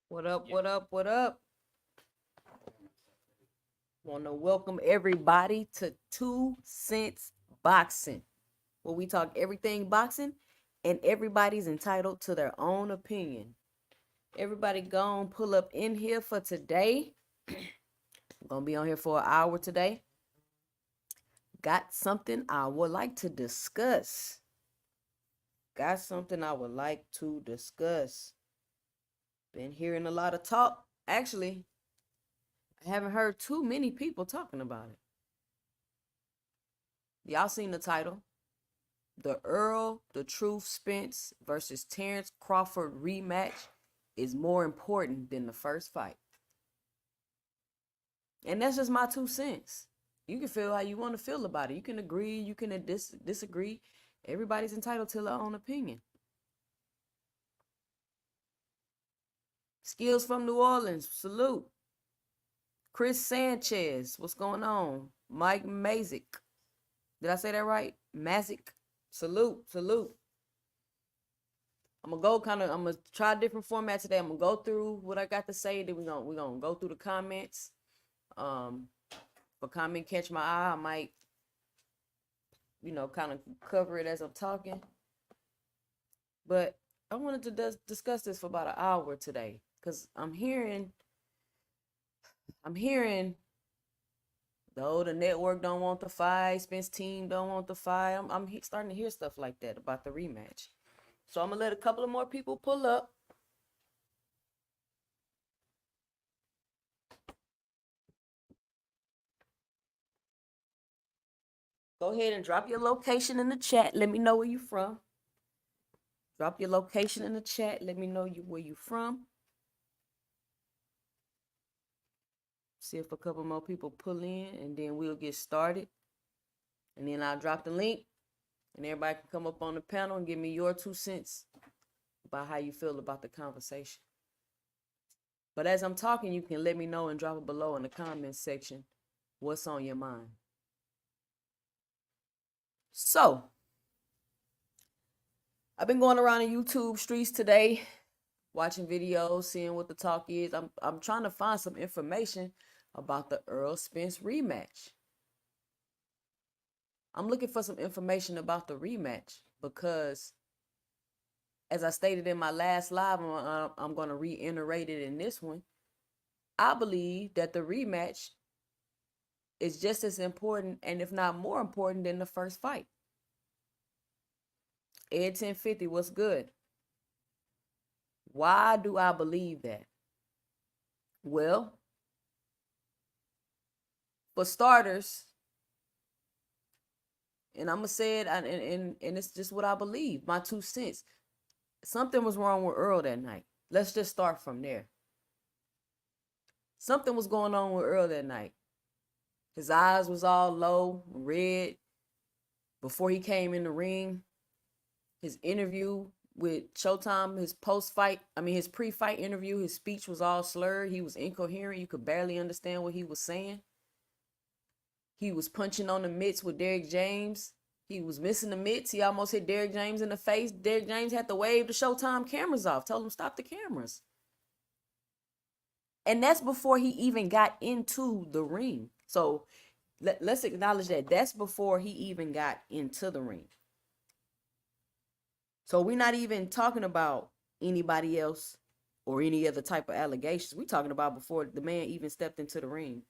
What up, what up, what up? Want to welcome everybody to 2 Cents Boxing, where we talk everything boxing and everybody's entitled to their own opinion. Everybody gone pull up in here for today. I'm going to be on here for an hour today. Got something I would like to discuss. Been hearing a lot of talk. Actually, I haven't heard too many people talking about it. Y'all seen the title? The Errol, the Truth Spence versus Terence Crawford rematch is more important than the first fight. And that's just my 2 cents. You can feel how you want to feel about it. You can agree, you can disagree. Everybody's entitled to their own opinion. Skills from New Orleans, salute. Chris Sanchez, what's going on? Mike Mazik. Did I say that right? Mazik. Salute. I'm gonna try a different format today. I'm gonna go through what I got to say. Then we're gonna go through the comments. If a comment catch my eye, I might, kind of cover it as I'm talking. But I wanted to discuss this for about an hour today, because I'm hearing the network don't want the fight, Spence team don't want the fight. I'm starting to hear stuff like that about the rematch. So I'm going to let a couple of more people pull up. Go ahead and drop your location in the chat. Let me know where you're from. Drop your location in the chat. Let me know where you're from. See if a couple more people pull in, and then we'll get started. And then I'll drop the link, and everybody can come up on the panel and give me your 2 cents about how you feel about the conversation. But as I'm talking, you can let me know and drop it below in the comments section what's on your mind. So, I've been going around the YouTube streets today, watching videos, seeing what the talk is. I'm trying to find some information about the Errol Spence rematch. I'm looking for some information about the rematch because, as I stated in my last live, I'm going to reiterate it in this one. I believe that the rematch is just as important, and if not more important, than the first fight. Ed 1050, what's good? Why do I believe that? Well, for starters, and I'm going to say it, and it's just what I believe, my 2 cents. Something was wrong with Errol that night. Let's just start from there. Something was going on with Errol that night. His eyes was all low, red. Before he came in the ring, his interview with Showtime, his pre-fight interview, his speech was all slurred. He was incoherent. You could barely understand what he was saying. He was punching on the mitts with Derrick James. He was missing the mitts. He almost hit Derrick James in the face. Derrick James had to wave the Showtime cameras off. Told him stop the cameras. And that's before he even got into the ring. So let's acknowledge that. That's before he even got into the ring. So we're not even talking about anybody else or any other type of allegations. We're talking about before the man even stepped into the ring.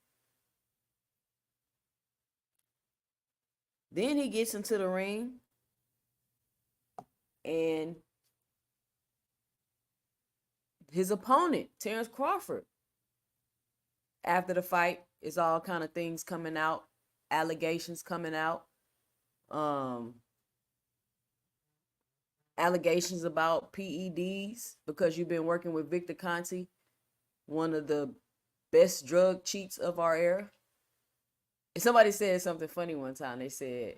Then he gets into the ring and his opponent, Terence Crawford, after the fight, is all kind of things coming out, allegations coming out, allegations about PEDs because you've been working with Victor Conte, one of the best drug cheats of our era. And somebody said something funny one time. They said,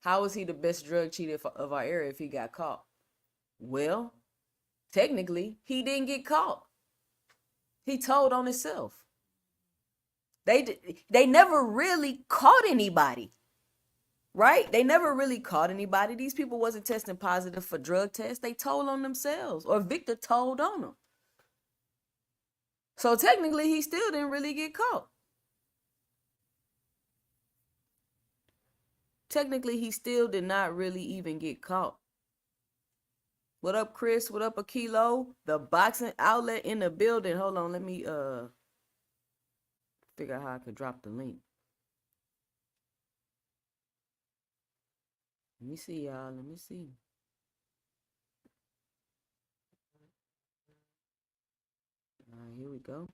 how is he the best drug cheat of our era if he got caught? Well, technically, he didn't get caught. He told on himself. They never really caught anybody, right? They never really caught anybody. These people wasn't testing positive for drug tests. They told on themselves, or Victor told on them. So technically, he still didn't really get caught. Technically, he still did not really even get caught. What up, Chris? What up, Akilo? The boxing outlet in the building. Hold on, let me figure out how I could drop the link. Let me see, y'all. Let me see. All right, here we go.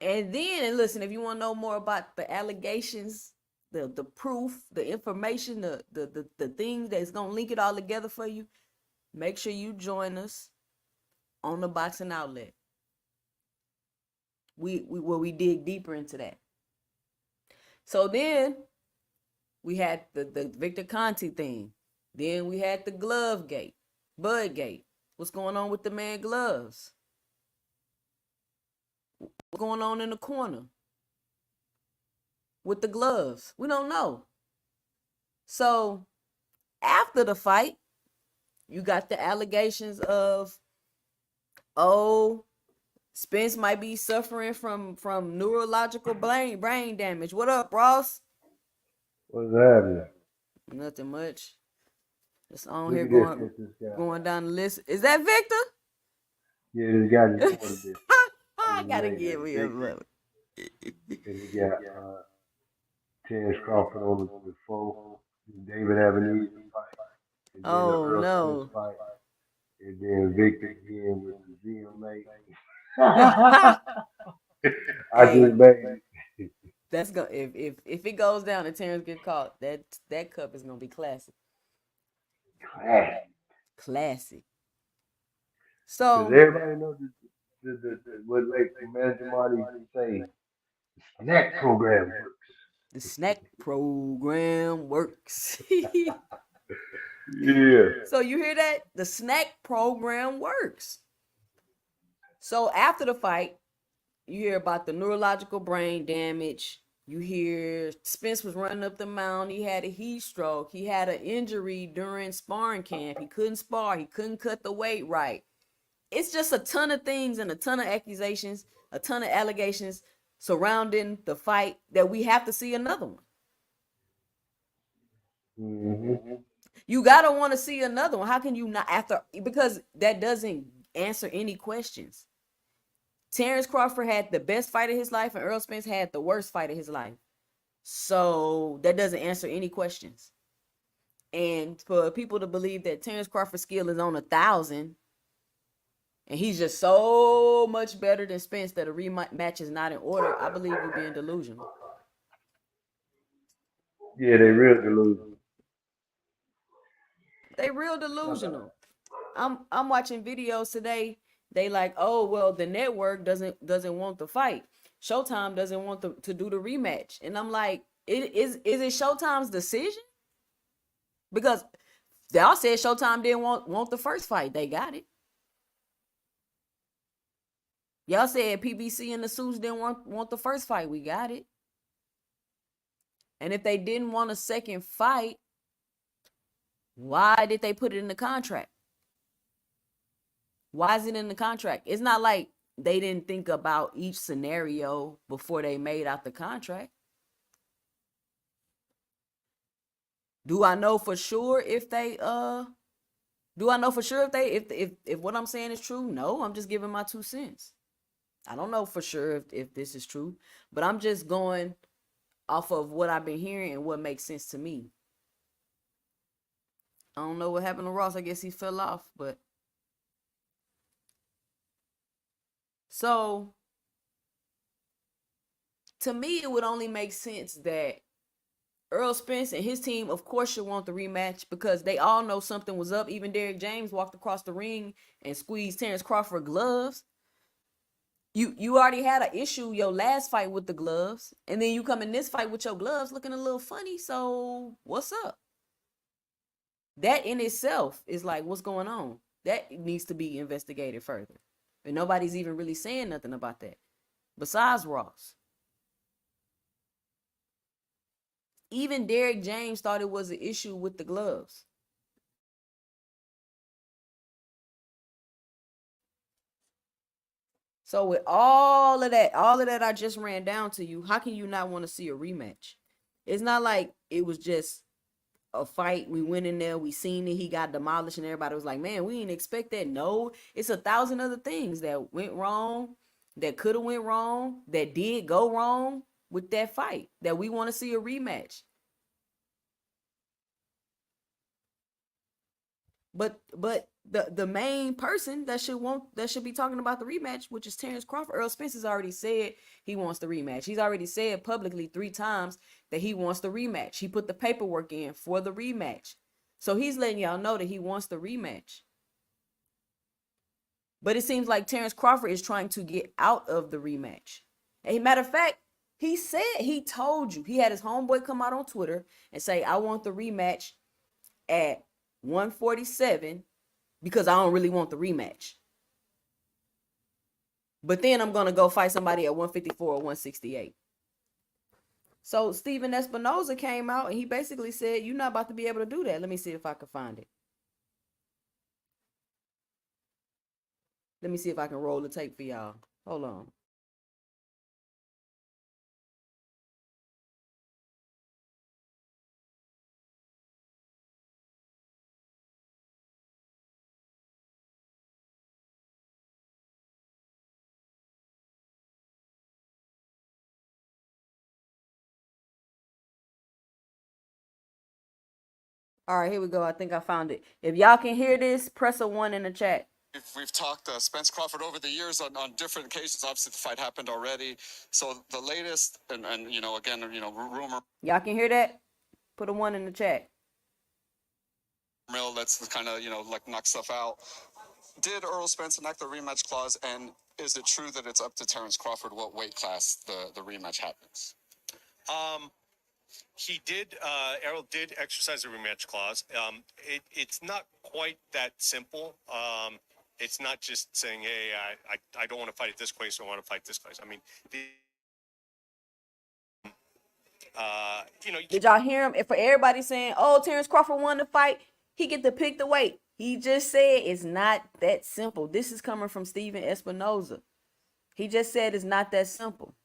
And then, listen, if you want to know more about the allegations, the proof, the information, the things that's going to link it all together for you, make sure you join us on the Boxing Outlet. Where we dig deeper into that. So then we had the Victor Conte thing. Then we had the glove gate, Bud gate. What's going on with the man gloves? What's going on in the corner with the gloves? We don't know. So after the fight, you got the allegations of, oh, Spence might be suffering from neurological brain damage. What up, Ross? What's happening? Nothing much. Just on Look here at this guy. going down the list. Is that Victor? Yeah, this guy just ordered this. I gotta give me a look. And he got Terence Crawford on the phone. David Avenue fight. And then the Oh Earl Spence no. fight. And then Victor again with the ZMA. I Hey, just made it. that's gonna if it goes down and Terrence get caught, that cup is gonna be classic. Classic. Classic. Because So everybody knows what like Manager Marty used to say, the snack program the works. snack program works. Yeah. So you hear that? The snack program works. So after the fight, you hear about the neurological brain damage. You hear Spence was running up the mound. He had a heat stroke. He had an injury during sparring camp. He couldn't spar. He couldn't cut the weight right. It's just a ton of things and a ton of accusations, a ton of allegations surrounding the fight that we have to see another one. Mm-hmm. You gotta want to see another one. How can you not because that doesn't answer any questions. Terence Crawford had the best fight of his life and Errol Spence had the worst fight of his life. So that doesn't answer any questions. And for people to believe that Terence Crawford's skill is on 1,000 and he's just so much better than Spence that a rematch is not in order, I believe you're being delusional. Yeah, they real delusional. They real delusional. I'm watching videos today. They like, oh well, the network doesn't want the fight. Showtime doesn't want to do the rematch, and I'm like, it is it Showtime's decision? Because Y'all said Showtime didn't want the first fight. They got it. Y'all said PBC and the Suits didn't want the first fight. We got it. And if they didn't want a second fight, why did they put it in the contract? Why is it in the contract? It's not like they didn't think about each scenario before they made out the contract. Do I know for sure if they if what I'm saying is true? No, I'm just giving my 2 cents. I don't know for sure if this is true, but I'm just going off of what I've been hearing and what makes sense to me. I don't know what happened to Ross. I guess he fell off, but so to me, it would only make sense that Errol Spence and his team, of course, should want the rematch because they all know something was up. Even Derrick James walked across the ring and squeezed Terence Crawford gloves. You already had an issue your last fight with the gloves, and then you come in this fight with your gloves looking a little funny. So what's up? That in itself is like, what's going on? That needs to be investigated further. And nobody's even really saying nothing about that. Besides Ross. Even Derrick James thought it was an issue with the gloves. So with all of that I just ran down to you, how can you not want to see a rematch? It's not like it was just a fight. We went in there, we seen it, he got demolished, and everybody was like, man, we didn't expect that. No, it's 1,000 other things that went wrong, that could have went wrong, that did go wrong with that fight, that we want to see a rematch. But the main person that should be talking about the rematch, which is Terence Crawford. Errol Spence has already said he wants the rematch. He's already said publicly 3 times that he wants the rematch. He put the paperwork in for the rematch. So he's letting y'all know that he wants the rematch. But it seems like Terence Crawford is trying to get out of the rematch. As a matter of fact, he told you, he had his homeboy come out on Twitter and say, I want the rematch at 147 because I don't really want the rematch. But then I'm going to go fight somebody at 154 or 168. So Steven Espinoza came out and he basically said, you're not about to be able to do that. Let me see if I can find it. Let me see if I can roll the tape for y'all. Hold on. All right, here we go. I think I found it. If y'all can hear this, press a 1 in the chat. We've talked Spence Crawford over the years on different occasions. Obviously, the fight happened already. So the latest, and again, rumor Y'all can hear that? Put a 1 in the chat. mill that's kind of, like knock stuff out. Did Errol Spence enact the rematch clause, and is it true that it's up to Terence Crawford what weight class the rematch happens? He did. Errol did exercise a rematch clause. It's not quite that simple. It's not just saying, "Hey, I don't want to fight at this place. I want to fight this place." I mean, Did y'all hear him? If for everybody saying, "Oh, Terence Crawford won the fight," he get to pick the weight. He just said it's not that simple. This is coming from Steven Espinoza. He just said it's not that simple.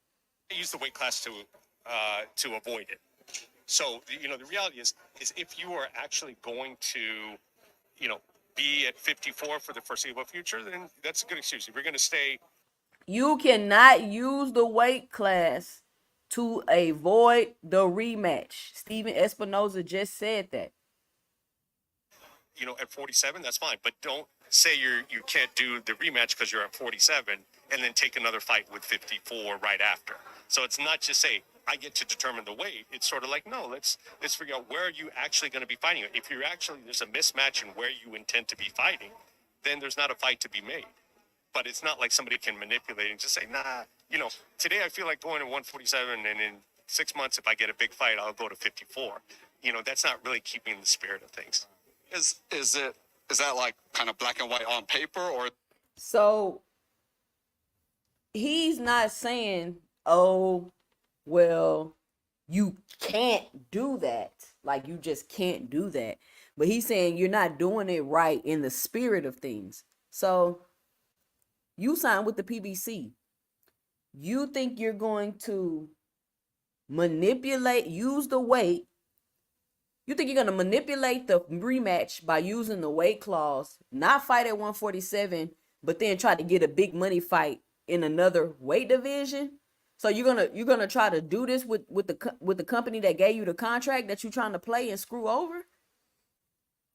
use the weight class to avoid it. So the reality is if you are actually going to, be at 54 for the foreseeable future, then that's a good excuse. If you're going to stay, you cannot use the weight class to avoid the rematch. Steven Espinoza just said that. At 47, that's fine. But don't say you can't do the rematch because you're at 47 and then take another fight with 54 right after. So it's not just say, I get to determine the weight. It's sort of like, no, let's figure out where are you actually going to be fighting. If you're actually, there's a mismatch in where you intend to be fighting, then there's not a fight to be made. But it's not like somebody can manipulate and just say, nah, today I feel like going to 147 and in 6 months, if I get a big fight, I'll go to 54. That's not really keeping the spirit of things. Is that like kind of black and white on paper, or So he's not saying, oh, well, you can't do that. Like, you just can't do that. But he's saying you're not doing it right in the spirit of things. So you sign with the PBC. You think you're going to manipulate, use the weight. You think you're going to manipulate the rematch by using the weight clause, not fight at 147, but then try to get a big money fight in another weight division? So you're gonna try to do this with the company that gave you the contract that you're trying to play and screw over?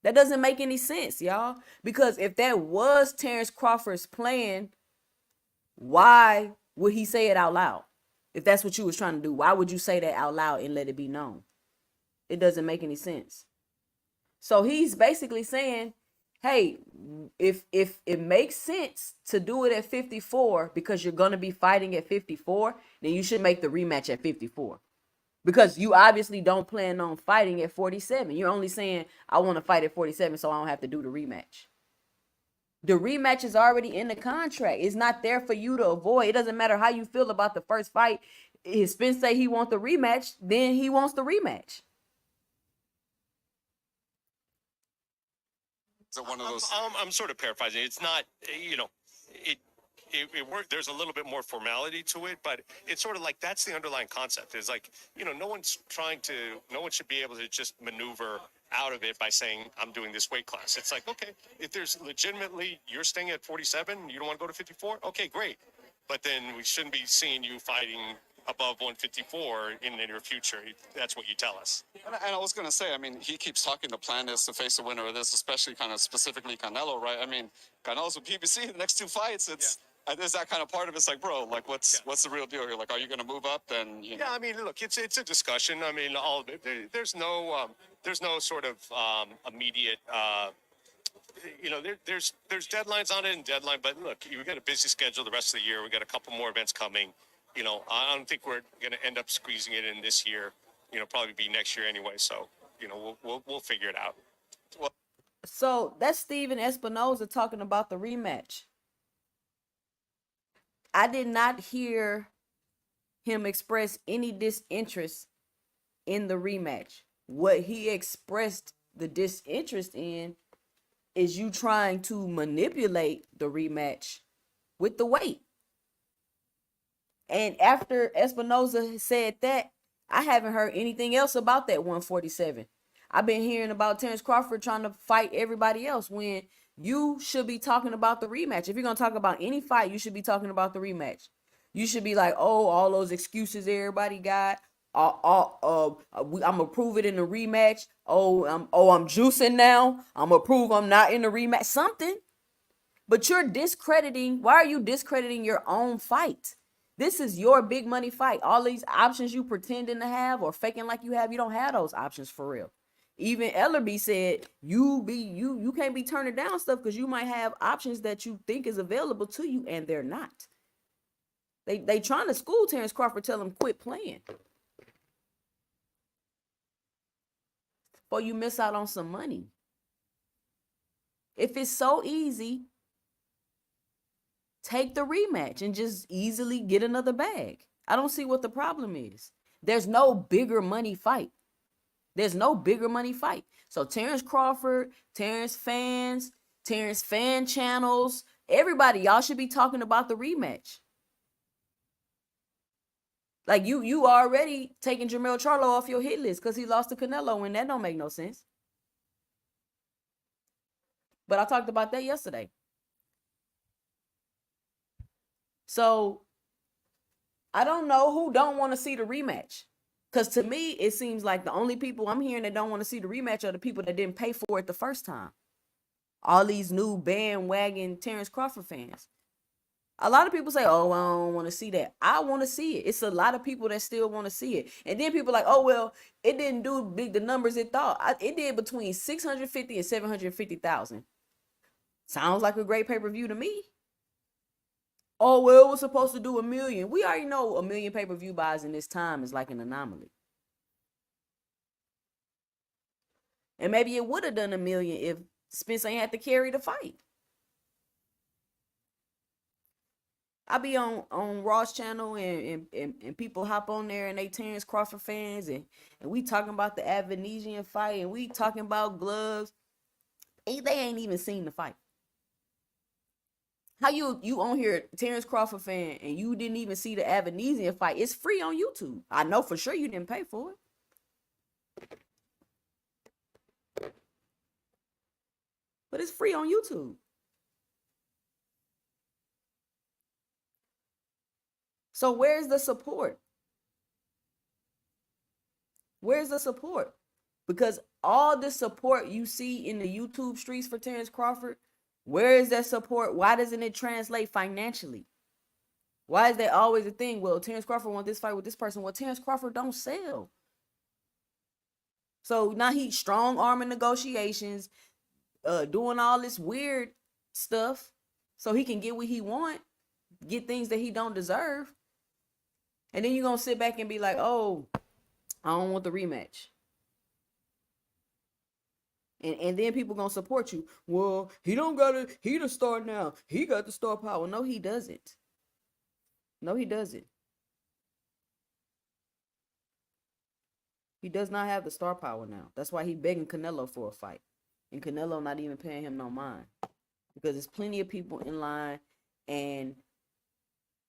That doesn't make any sense, y'all. Because if that was Terence Crawford's plan, why would he say it out loud? If that's what you was trying to do, why would you say that out loud and let it be known? It doesn't make any sense. So he's basically saying, hey, if it makes sense to do it at 54 because you're going to be fighting at 54, then you should make the rematch at 54. Because you obviously don't plan on fighting at 47. You're only saying, I want to fight at 47 so I don't have to do the rematch. The rematch is already in the contract. It's not there for you to avoid. It doesn't matter how you feel about the first fight. If Spence say he wants the rematch, then he wants the rematch. is it one of those? I'm sort of paraphrasing. It's not, it worked. There's a little bit more formality to it, but it's sort of like that's the underlying concept. Is like, no one should be able to just maneuver out of it by saying I'm doing this weight class. It's like, okay, if there's legitimately you're staying at 47, you don't want to go to 54, okay, great, but then we shouldn't be seeing you fighting above 154 in the near future. That's what you tell us. And I was going to say, I mean, he keeps talking the plan is to face the winner of this, especially kind of specifically Canelo, right? I mean, Canelo's with PBC, the next two fights, it's, there's that kind of part of it's like, bro, like, what's the real deal here? Like, are you going to move up? Then, Yeah, I mean, look, it's a discussion. I mean, all of it, there's no sort of immediate, there's deadlines on it and deadline, but look, we've got a busy schedule the rest of the year. We got a couple more events coming. I don't think we're going to end up squeezing it in this year. Probably be next year anyway. So, we'll figure it out. well, So that's Steven Espinoza talking about the rematch. I did not hear him express any disinterest in the rematch. What he expressed the disinterest in is you trying to manipulate the rematch with the weight. And after Espinoza said that, I haven't heard anything else about that 147. I've been hearing about Terence Crawford trying to fight everybody else when you should be talking about the rematch. If you're going to talk about any fight, you should be talking about the rematch. You should be like, oh, all those excuses everybody got. I'm gonna prove it in the rematch. I'm juicing now. I'm gonna prove I'm not in the rematch. Something. But you're discrediting. Why are you discrediting your own fight? This is your big money fight. All these options you pretending to have or faking like you have, you don't have those options for real. Even Ellerby said you can't be turning down stuff because you might have options that you think is available to you and they're not. They trying to school Terence Crawford, tell him quit playing. Or you miss out on some money. If it's so easy, take the rematch and just easily get another bag. I don't see what the problem is. There's no bigger money fight. There's no bigger money fight. So Terence Crawford, Terence fans, Terence fan channels, everybody, y'all should be talking about the rematch. Like you already taking Jermell Charlo off your hit list because he lost to Canelo, and that don't make no sense. But I talked about that yesterday. So I don't know who don't want to see the rematch. Because to me, it seems like the only people I'm hearing that don't want to see the rematch are the people that didn't pay for it the first time. All these new bandwagon Terence Crawford fans. A lot of people say, oh, I don't want to see that. I want to see it. It's a lot of people that still want to see it. And then people are like, oh, well, it didn't do big the numbers it thought. It did between 650 and 750,000. Sounds like a great pay-per-view to me. Oh, well, it was supposed to do 1 million. We already know 1 million pay-per-view buys in this time is like an anomaly. And maybe it would have done $1 million if Spence ain't had to carry the fight. I be on Ross channel and people hop on there and they Terence Crawford fans and we talking about the Avanesian fight and we talking about gloves. They ain't even seen the fight. How you on here, Terence Crawford fan, and you didn't even see the Avanesian fight? It's free on YouTube. I know for sure you didn't pay for it. But it's free on YouTube. So where's the support? Where's the support? Because all the support you see in the YouTube streets for Terence Crawford, where is that support? Why doesn't it translate financially? Why is that always a thing? Well, Terence Crawford wants this fight with this person. Well, Terence Crawford don't sell. So now he's strong arming negotiations, doing all this weird stuff so he can get what he want, get things that he don't deserve. And then you're going to sit back and be like, oh, I don't want the rematch. And then people gonna support you. Well, he the star now. He got the star power. No, he doesn't. No, he doesn't. He does not have the star power now. That's why he begging Canelo for a fight. And Canelo not even paying him no mind. Because there's plenty of people in line and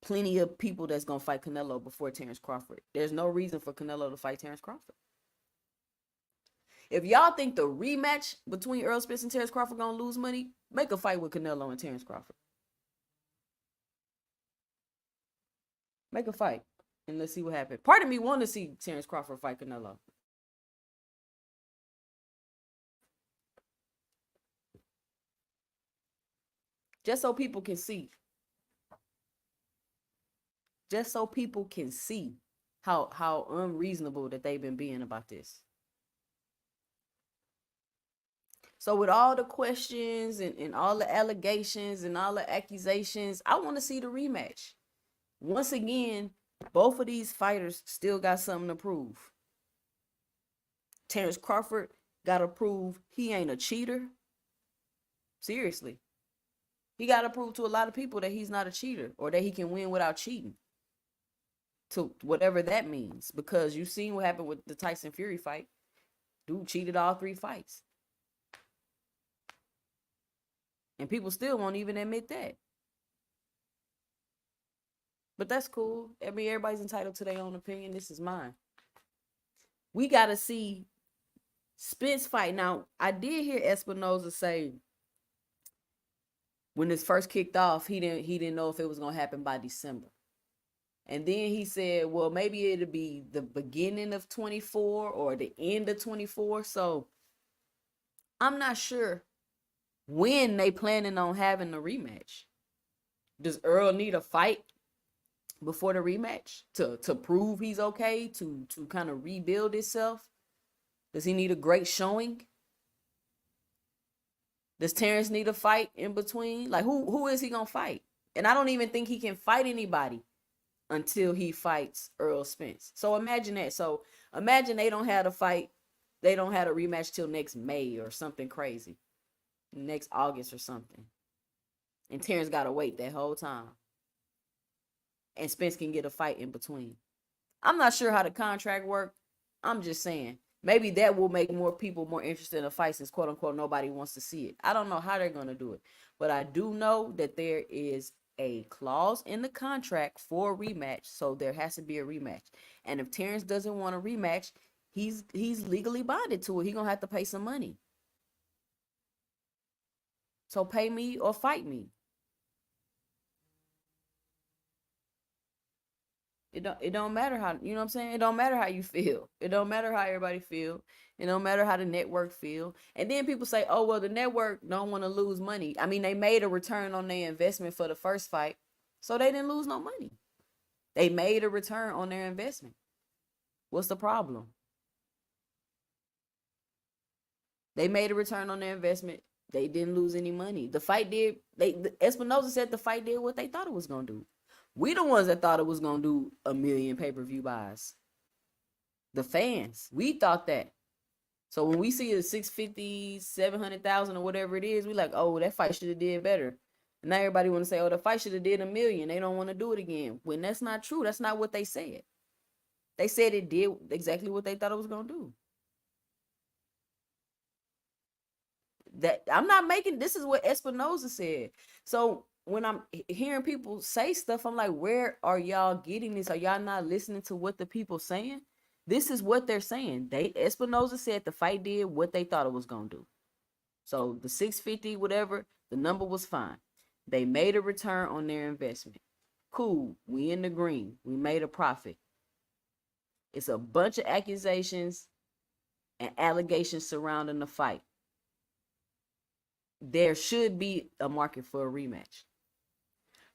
plenty of people that's gonna fight Canelo before Terence Crawford. There's no reason for Canelo to fight Terence Crawford. If y'all think the rematch between Errol Spence and Terence Crawford gonna lose money, make a fight with Canelo and Terence Crawford. Make a fight and let's see what happens. Part of me want to see Terence Crawford fight Canelo. Just so people can see. Just so people can see how unreasonable that they've been being about this. So with all the questions and all the allegations and all the accusations, I want to see the rematch. Once again, both of these fighters still got something to prove. Terence Crawford got to prove he ain't a cheater. Seriously. He got to prove to a lot of people that he's not a cheater or that he can win without cheating. To whatever that means. Because you've seen what happened with the Tyson Fury fight. Dude cheated all 3 fights. And people still won't even admit that. But that's cool. I mean, everybody's entitled to their own opinion. This is mine. We got to see Spence fight. Now, I did hear Espinoza say when this first kicked off, he didn't know if it was going to happen by December. And then he said, well, maybe it'll be the beginning of 24 or the end of 24. So I'm not sure when they planning on having the rematch. Does Errol need a fight before the rematch to prove he's okay, to kind of rebuild himself? Does he need a great showing? Does Terence need a fight in between? Like, who is he going to fight? And I don't even think he can fight anybody until he fights Errol Spence. So imagine that. So imagine they don't have a fight. They don't have a rematch till next May or something crazy. Next August or something. And Terence got to wait that whole time. And Spence can get a fight in between. I'm not sure how the contract works. I'm just saying. Maybe that will make more people more interested in a fight since, quote unquote, nobody wants to see it. I don't know how they're going to do it. But I do know that there is a clause in the contract for a rematch. So there has to be a rematch. And if Terence doesn't want a rematch, he's legally bonded to it. He's going to have to pay some money. So pay me or fight me. It don't matter how, you know what I'm saying? It don't matter how you feel. It don't matter how everybody feel. It don't matter how the network feel. And then people say, oh, well, the network don't want to lose money. I mean, they made a return on their investment for the first fight, so they didn't lose no money. They made a return on their investment. What's the problem? They made a return on their investment. They didn't lose any money. The fight did. Espinoza said the fight did what they thought it was going to do. We the ones that thought it was going to do 1 million pay-per-view buys. The fans. We thought that. So when we see a 650, 700,000 or whatever it is, we like, oh, that fight should have did better. And now everybody want to say, oh, the fight should have did 1 million. They don't want to do it again. When that's not true. That's not what they said. They said it did exactly what they thought it was going to do. That I'm not making, this is what Espinoza said. So when I'm hearing people say stuff, I'm like, where are y'all getting this? Are y'all not listening to what the people saying? This is what they're saying. Espinoza said the fight did what they thought it was gonna do. So the 650, whatever, the number was fine. They made a return on their investment. Cool. We in the green. We made a profit. It's a bunch of accusations and allegations surrounding the fight. There should be a market for a rematch.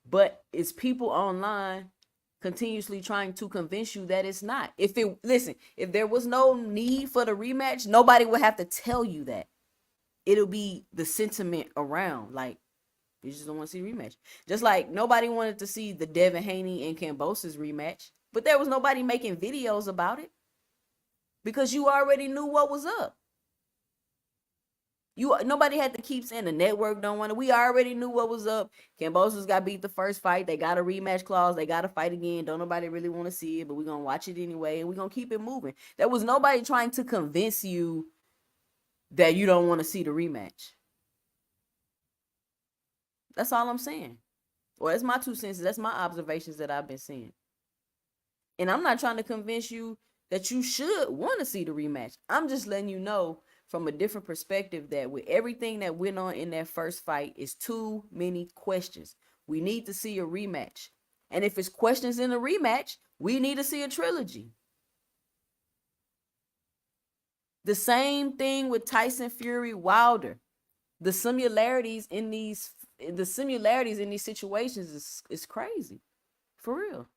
But it's people online continuously trying to convince you that it's not. If there was no need for the rematch, nobody would have to tell you that. It'll be the sentiment around, like, you just don't want to see rematch. Just like nobody wanted to see the Devin Haney and Kambosos rematch, but there was nobody making videos about it because you already knew what was up. Nobody had to keep saying the network don't want it. We already knew what was up. Kambosos got beat the first fight. They got a rematch clause. They got to fight again. Don't nobody really want to see it, but we're going to watch it anyway, and we're going to keep it moving. There was nobody trying to convince you that you don't want to see the rematch. That's all I'm saying. Well, that's my 2 cents. That's my observations that I've been seeing. And I'm not trying to convince you that you should want to see the rematch. I'm just letting you know from a different perspective that with everything that went on in that first fight, is too many questions. We need to see a rematch. And if it's questions in the rematch, we need to see a trilogy. The same thing with Tyson Fury Wilder. The similarities in these situations is crazy. For real.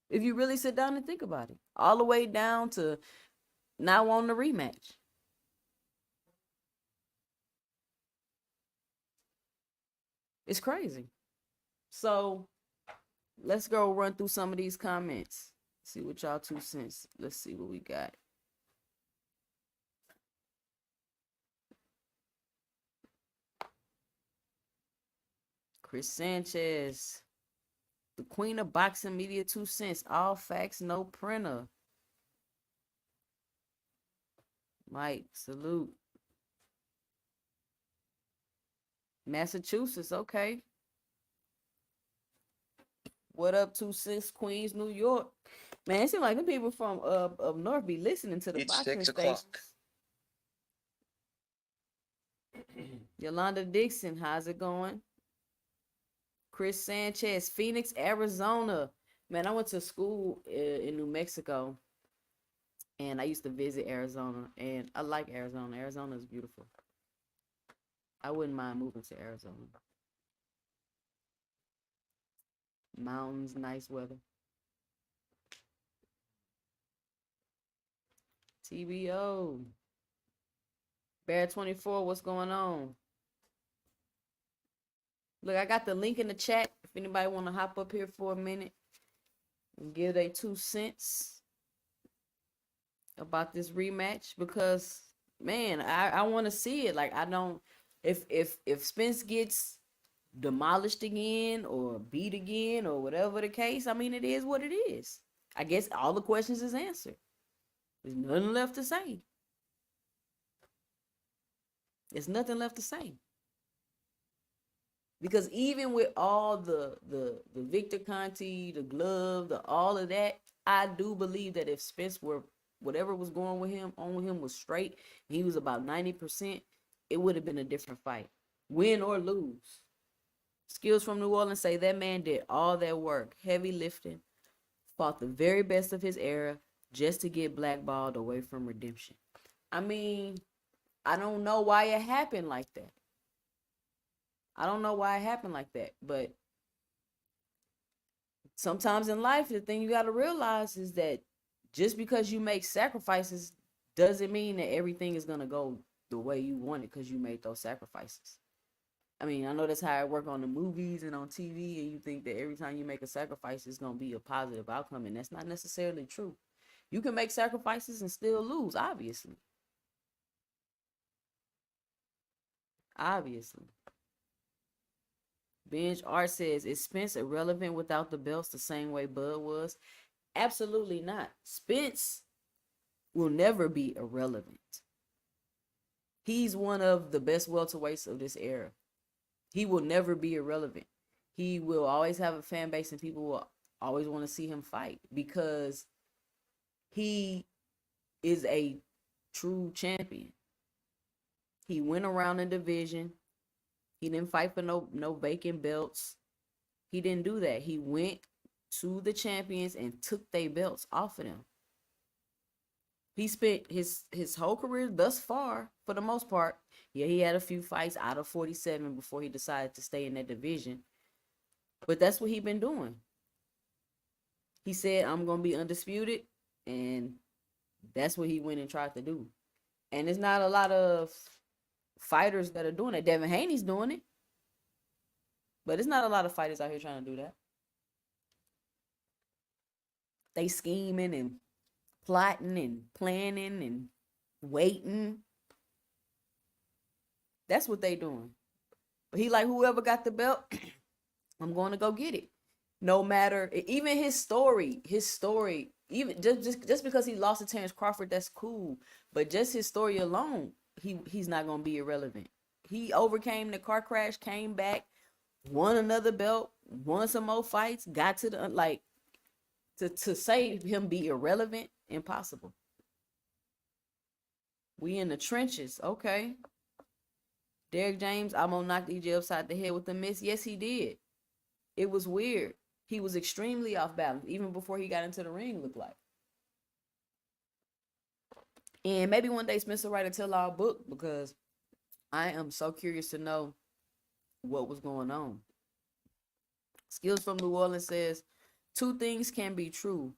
If you really sit down and think about it. All the way down to not wanting a rematch. It's crazy. So let's go run through some of these comments. See what y'all 2 cents. Let's see what we got. Chris Sanchez. The queen of boxing media 2 cents. All facts, no printer. Mike, salute. Massachusetts, okay. What up, 2 cents, Queens, New York? Man, it seems like the people from up north be listening to the It's boxing 6 stations. o'clock. Yolanda Dixon, how's it going? Chris Sanchez, Phoenix, Arizona. Man, I went to school in New Mexico, and I used to visit Arizona, and I like Arizona. Arizona is beautiful. I wouldn't mind moving to Arizona. Mountains, nice weather. TBO. Bear 24, what's going on? Look, I got the link in the chat. If anybody want to hop up here for a minute and give their 2 cents about this rematch, because man, I want to see it. Like, I don't, if Spence gets demolished again or beat again or whatever the case, I mean, it is what it is. I guess all the questions is answered. There's nothing left to say. There's nothing left to say. Because even with all the Victor Conti, the glove, all of that, I do believe that if Spence were, whatever was going with him, on with him was straight, and he was about 90%, it would have been a different fight. Win or lose. Skills from New Orleans say that man did all that work, heavy lifting, fought the very best of his era just to get blackballed away from redemption. I mean, I don't know why it happened like that. I don't know why it happened like that, but sometimes in life, the thing you got to realize is that just because you make sacrifices doesn't mean that everything is going to go the way you want it because you made those sacrifices. I mean, I know that's how it works on the movies and on TV, and you think that every time you make a sacrifice, it's going to be a positive outcome, and that's not necessarily true. You can make sacrifices and still lose, obviously. Obviously. Binge Art says, is Spence irrelevant without the belts the same way Bud was? Absolutely not. Spence will never be irrelevant. He's one of the best welterweights of this era. He will never be irrelevant. He will always have a fan base and people will always want to see him fight because he is a true champion. He went around the division. He didn't fight for no vacant belts. He didn't do that. He went to the champions and took their belts off of them. He spent his whole career thus far, for the most part. Yeah, he had a few fights out of 47 before he decided to stay in that division. But that's what he been doing. He said, I'm going to be undisputed. And that's what he went and tried to do. And there's not a lot of fighters that are doing it. Devin Haney's doing it. But it's not a lot of fighters out here trying to do that. They scheming and plotting and planning and waiting. That's what they doing. But he like, whoever got the belt, I'm going to go get it. No matter, even his story, even just because he lost to Terence Crawford, that's cool. But just his story alone, he's not going to be irrelevant. He overcame the car crash, came back, won another belt, won some more fights, got to the, like, to say him be irrelevant, impossible. We in the trenches, okay. Derrick James, I'm gonna knock DJ upside the head with a miss. Yes, he did. It was weird. He was extremely off balance, even before he got into the ring, looked like. And maybe one day Spencer write a tell-all book, because I am so curious to know what was going on. Skills from New Orleans says, 2 things can be true.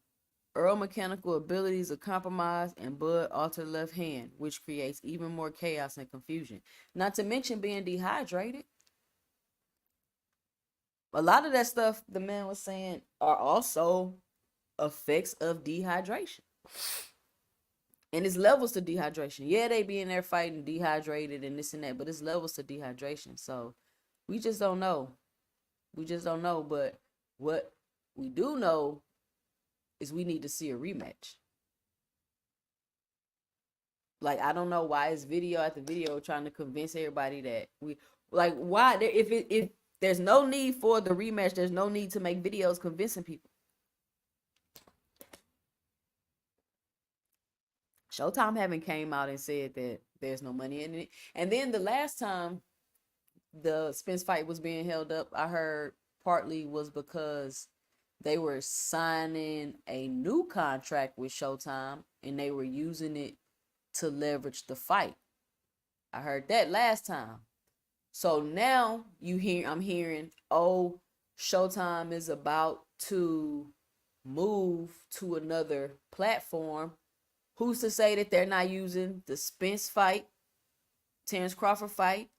Errol mechanical abilities are compromised and Bud altered left hand, which creates even more chaos and confusion. Not to mention being dehydrated. A lot of that stuff the man was saying are also effects of dehydration. And it's levels to dehydration. Yeah, they be in there fighting dehydrated and this and that, but it's levels to dehydration. So we just don't know. But what we do know is we need to see a rematch. Like, I don't know why it's video after video trying to convince everybody that we, like, why, if there's no need for the rematch, there's no need to make videos convincing people. Showtime haven't came out and said that there's no money in it. And then the last time the Spence fight was being held up, I heard partly was because they were signing a new contract with Showtime and they were using it to leverage the fight. I heard that last time. So now I'm hearing, oh, Showtime is about to move to another platform. Who's to say that they're not using the Spence fight, Terence Crawford fight,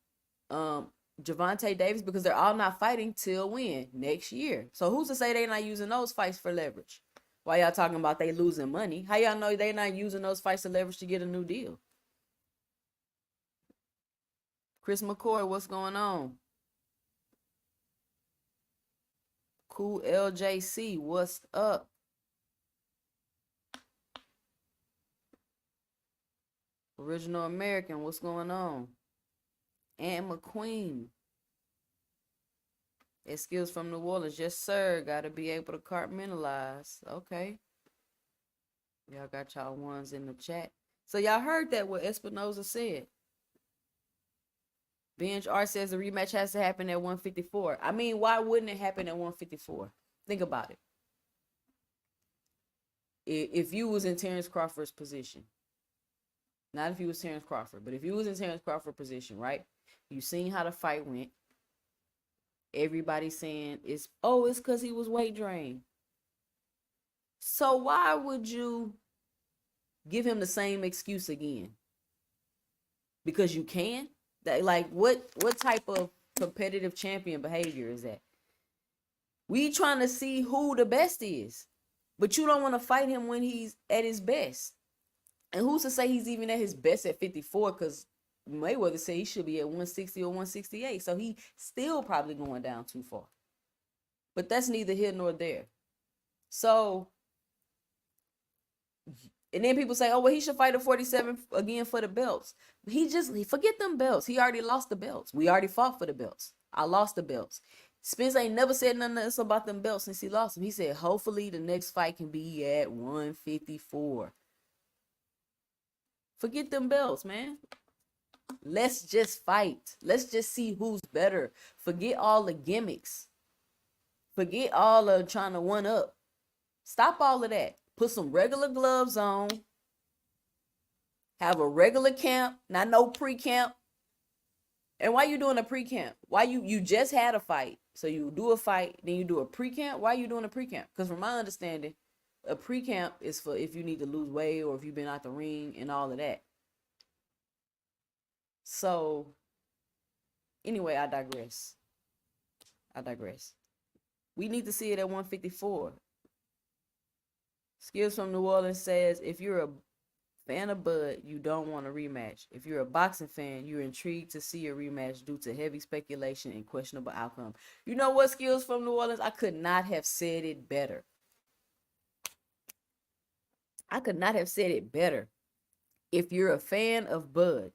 Gervonta Davis, because they're all not fighting till when? Next year. So who's to say they're not using those fights for leverage? Why y'all talking about they losing money? How y'all know they're not using those fights to leverage to get a new deal? Chris McCoy, what's going on? Cool LJC, what's up? Original American, what's going on? Ann McQueen. Skills from New Orleans. Yes, sir. Got to be able to compartmentalize. Okay. Y'all got y'all ones in the chat. So y'all heard that what Espinoza said. Binge R says the rematch has to happen at 154. I mean, why wouldn't it happen at 154? Think about it. If you was in Terence Crawford's position. Not if you was Terence Crawford, but if you was in Terence Crawford's position, right? You seen how the fight went. Everybody's saying it's because he was weight drained. So why would you give him the same excuse again? Because you can? That, like, what type of competitive champion behavior is that? We trying to see who the best is, but you don't want to fight him when he's at his best. And who's to say he's even at his best at 54? Because Mayweather said he should be at 160 or 168. So he still probably going down too far. But that's neither here nor there. So, and then people say, oh, well, he should fight at 47 again for the belts. He forget them belts. He already lost the belts. We already fought for the belts. I lost the belts. Spence ain't never said nothing else about them belts since he lost them. He said, hopefully the next fight can be at 154. Forget them belts, man. Let's just fight. Let's just see who's better. Forget all the gimmicks. Forget all of trying to one up. Stop all of that. Put some regular gloves on. Have a regular camp, not no pre-camp. And why you doing a pre-camp? Why you just had a fight? So you do a fight, then you do a pre-camp. Why are you doing a pre-camp? Because from my understanding, a pre-camp is for if you need to lose weight or if you've been out the ring and all of that. So anyway, I digress. We need to see it at 154. Skills from New Orleans says, if you're a fan of Bud, you don't want a rematch. If you're a boxing fan, you're intrigued to see a rematch due to heavy speculation and questionable outcome. You know what, Skills from New Orleans? I could not have said it better. If you're a fan of Bud,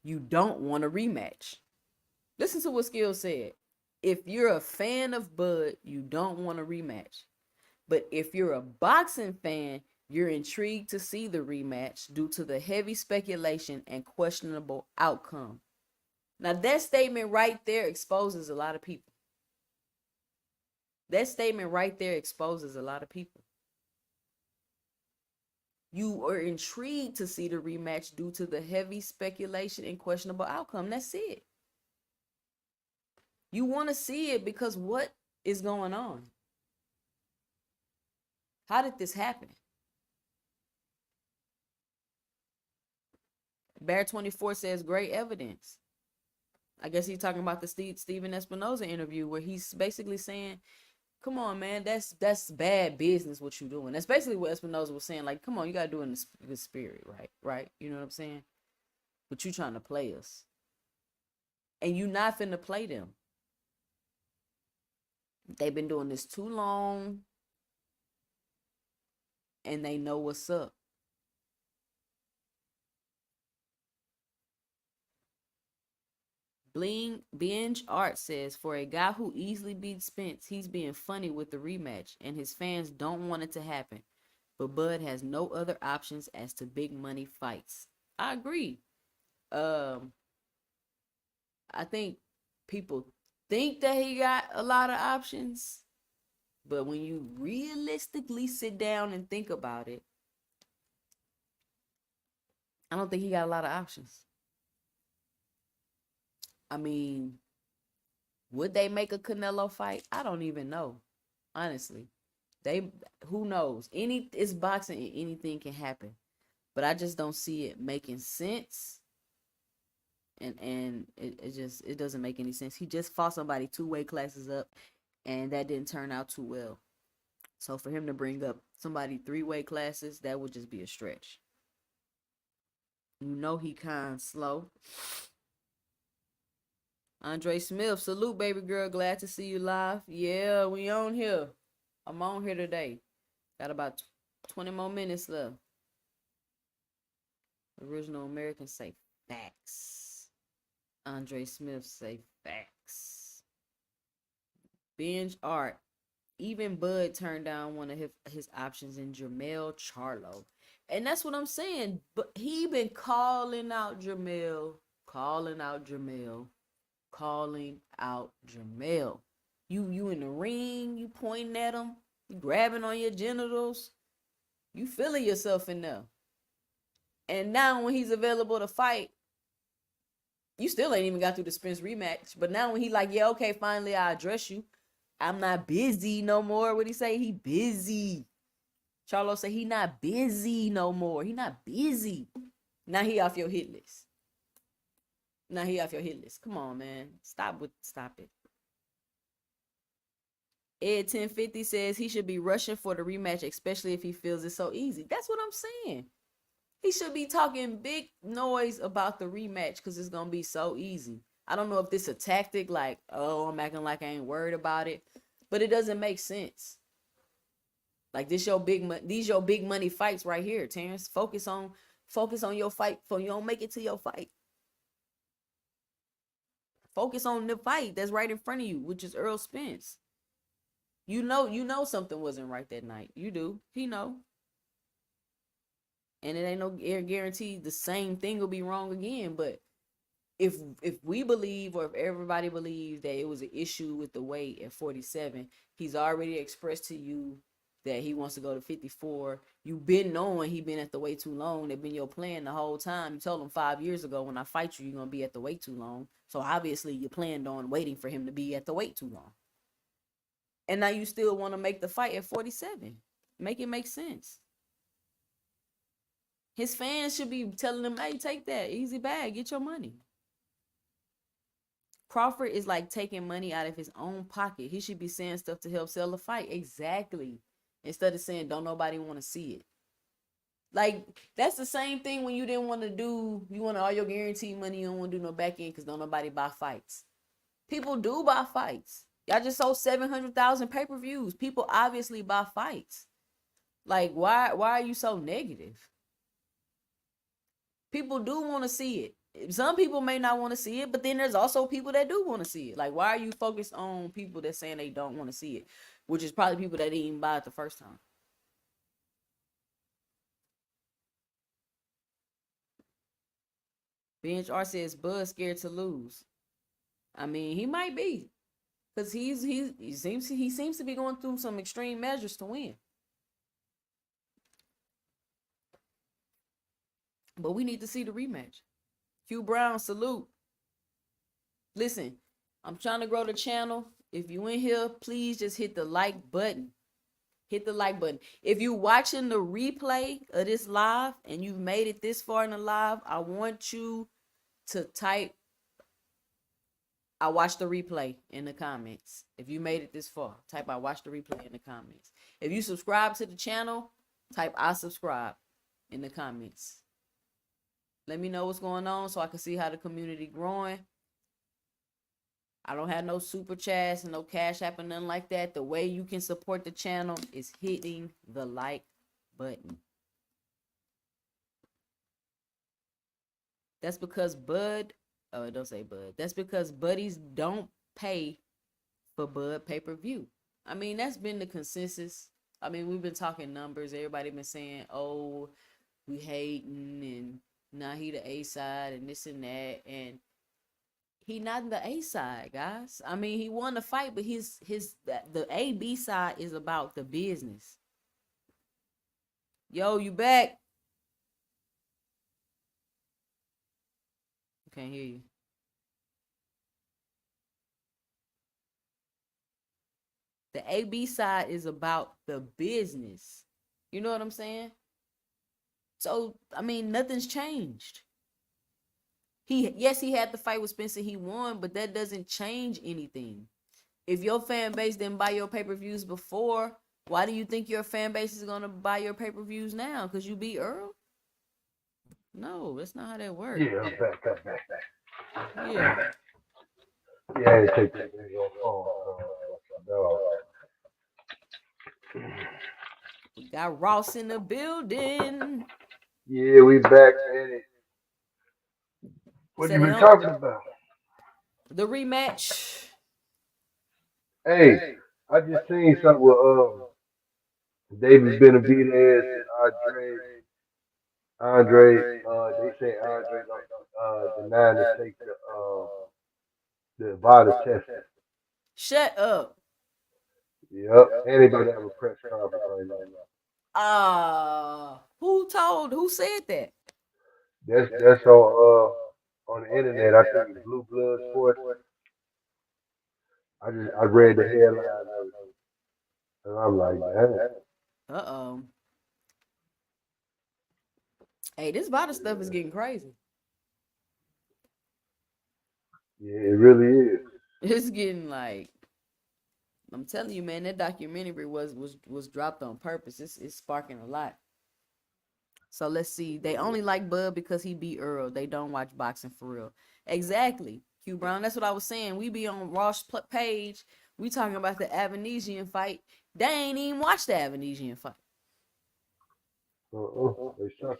you don't want a rematch. Listen to what Skills said. If you're a fan of Bud, you don't want a rematch. But if you're a boxing fan, you're intrigued to see the rematch due to the heavy speculation and questionable outcome. Now, that statement right there exposes a lot of people. You are intrigued to see the rematch due to the heavy speculation and questionable outcome. That's it. You want to see it because what is going on? How did this happen? Bear 24 says great evidence. I guess he's talking about the Steven Espinoza interview where he's basically saying, come on, man, that's bad business what you're doing. That's basically what Espinoza was saying. Like, come on, you got to do it in the spirit, right? You know what I'm saying? But you trying to play us. And you not finna play them. They've been doing this too long. And they know what's up. Binge Art says, for a guy who easily beats Spence, he's being funny with the rematch, and his fans don't want it to happen. But Bud has no other options as to big money fights. I agree. I think people think that he got a lot of options, but when you realistically sit down and think about it, I don't think he got a lot of options. I mean, would they make a Canelo fight? I don't even know. Honestly. Who knows? It's boxing and anything can happen. But I just don't see it making sense. And it doesn't make any sense. He just fought somebody 2 weight classes up and that didn't turn out too well. So for him to bring up somebody 3 weight classes, that would just be a stretch. You know he kind of slow. Andre Smith, salute, baby girl. Glad to see you live. Yeah, we on here. I'm on here today. Got about 20 more minutes left. Original Americans say facts. Andre Smith say facts. Binge Art. Even Bud turned down one of his options in Jermell Charlo. And that's what I'm saying. But he been calling out Jermell. You in the ring, you pointing at him, you grabbing on your genitals, you feeling yourself in there. And now when he's available to fight, you still ain't even got through the Spence rematch. But now when he like, yeah, okay, finally I address you. I'm not busy no more. What he say? He busy. Charlo say he not busy no more. He not busy. Now he off your hit list. Come on, man. Stop it. Ed 1050 says he should be rushing for the rematch, especially if he feels it's so easy. That's what I'm saying. He should be talking big noise about the rematch because it's gonna be so easy. I don't know if this a tactic, like, oh, I'm acting like I ain't worried about it, but it doesn't make sense. Like these your big money fights right here, Terence. Focus on your fight. For you don't make it to your fight. Focus on the fight that's right in front of you, which is Errol Spence. You know something wasn't right that night. You do. He know. And it ain't no guarantee the same thing will be wrong again. But if we believe, or if everybody believes that it was an issue with the weight at 47, he's already expressed to you that he wants to go to 54. You've been knowing he been at the weight too long. They've been your plan the whole time. You told him 5 years ago, when I fight you, you're gonna be at the weight too long. So obviously you planned on waiting for him to be at the weight too long. And now you still want to make the fight at 47. Make it make sense. His fans should be telling him, hey, take that easy bag, get your money. Crawford is like taking money out of his own pocket. He should be saying stuff to help sell the fight. Exactly. Instead of saying, don't nobody want to see it. Like, that's the same thing when you didn't want to do, you want all your guaranteed money, you don't want to do no back end because don't nobody buy fights. People do buy fights. Y'all just sold 700,000 pay-per-views. People obviously buy fights. Like, why are you so negative? People do want to see it. Some people may not want to see it, but then there's also people that do want to see it. Like, why are you focused on people that saying they don't want to see it? Which is probably people that didn't even buy it the first time. Bench R says Bud scared to lose. I mean, he might be, because he seems to be going through some extreme measures to win. But we need to see the rematch. Q Brown, salute. Listen, I'm trying to grow the channel. If you in here, please just hit the like button. Hit the like button. If you watching the replay of this live and you've made it this far in the live, I want you to type I watched the replay in the comments. If you made it this far, type I watched the replay in the comments. If you subscribe to the channel, type I subscribe in the comments. Let me know what's going on so I can see how the community growing. I don't have no super chats and no cash app and nothing like that. The way you can support the channel is hitting the like button. That's because Bud, oh, it don't say Bud. That's because buddies don't pay for Bud pay-per-view. I mean, that's been the consensus. I mean, we've been talking numbers. Everybody been saying, oh, we hating and now he the A side and this and that. And he not the A side, guys. I mean, he won the fight, but the A-B side is about the business. Yo, you back? Can't hear you. The A-B side is about the business. You know what I'm saying? So, I mean, nothing's changed. Yes, he had the fight with Spence and he won, but that doesn't change anything. If your fan base didn't buy your pay-per-views before, why do you think your fan base is gonna buy your pay-per-views now? Because you beat Errol? No, that's not how that works. Yeah, I'm back. Yeah. Yeah, I had to take that nigga on phone. No. We got Ross in the building. Yeah, we back at it. What Said you they been don't. talking about? The rematch. Hey, I just seen something with David Benavidez and they say Andre like denying to take the VADA testing. Shut up. Yep, and they about to have a press conference right now. Who said that? That's on the internet. I think it's Blue Blood Sports. I read the headline of it, and I'm like, damn. Uh-oh. Hey, this VADA stuff is getting crazy. Yeah, it really is. It's getting like, I'm telling you, man, that documentary was dropped on purpose. It's sparking a lot. So let's see. They only like Bud because he beat Earl. They don't watch boxing for real. Exactly. Q Brown. That's what I was saying. We be on Ross page. We talking about the Avanesian fight. They ain't even watched the Avanesian fight. They suck.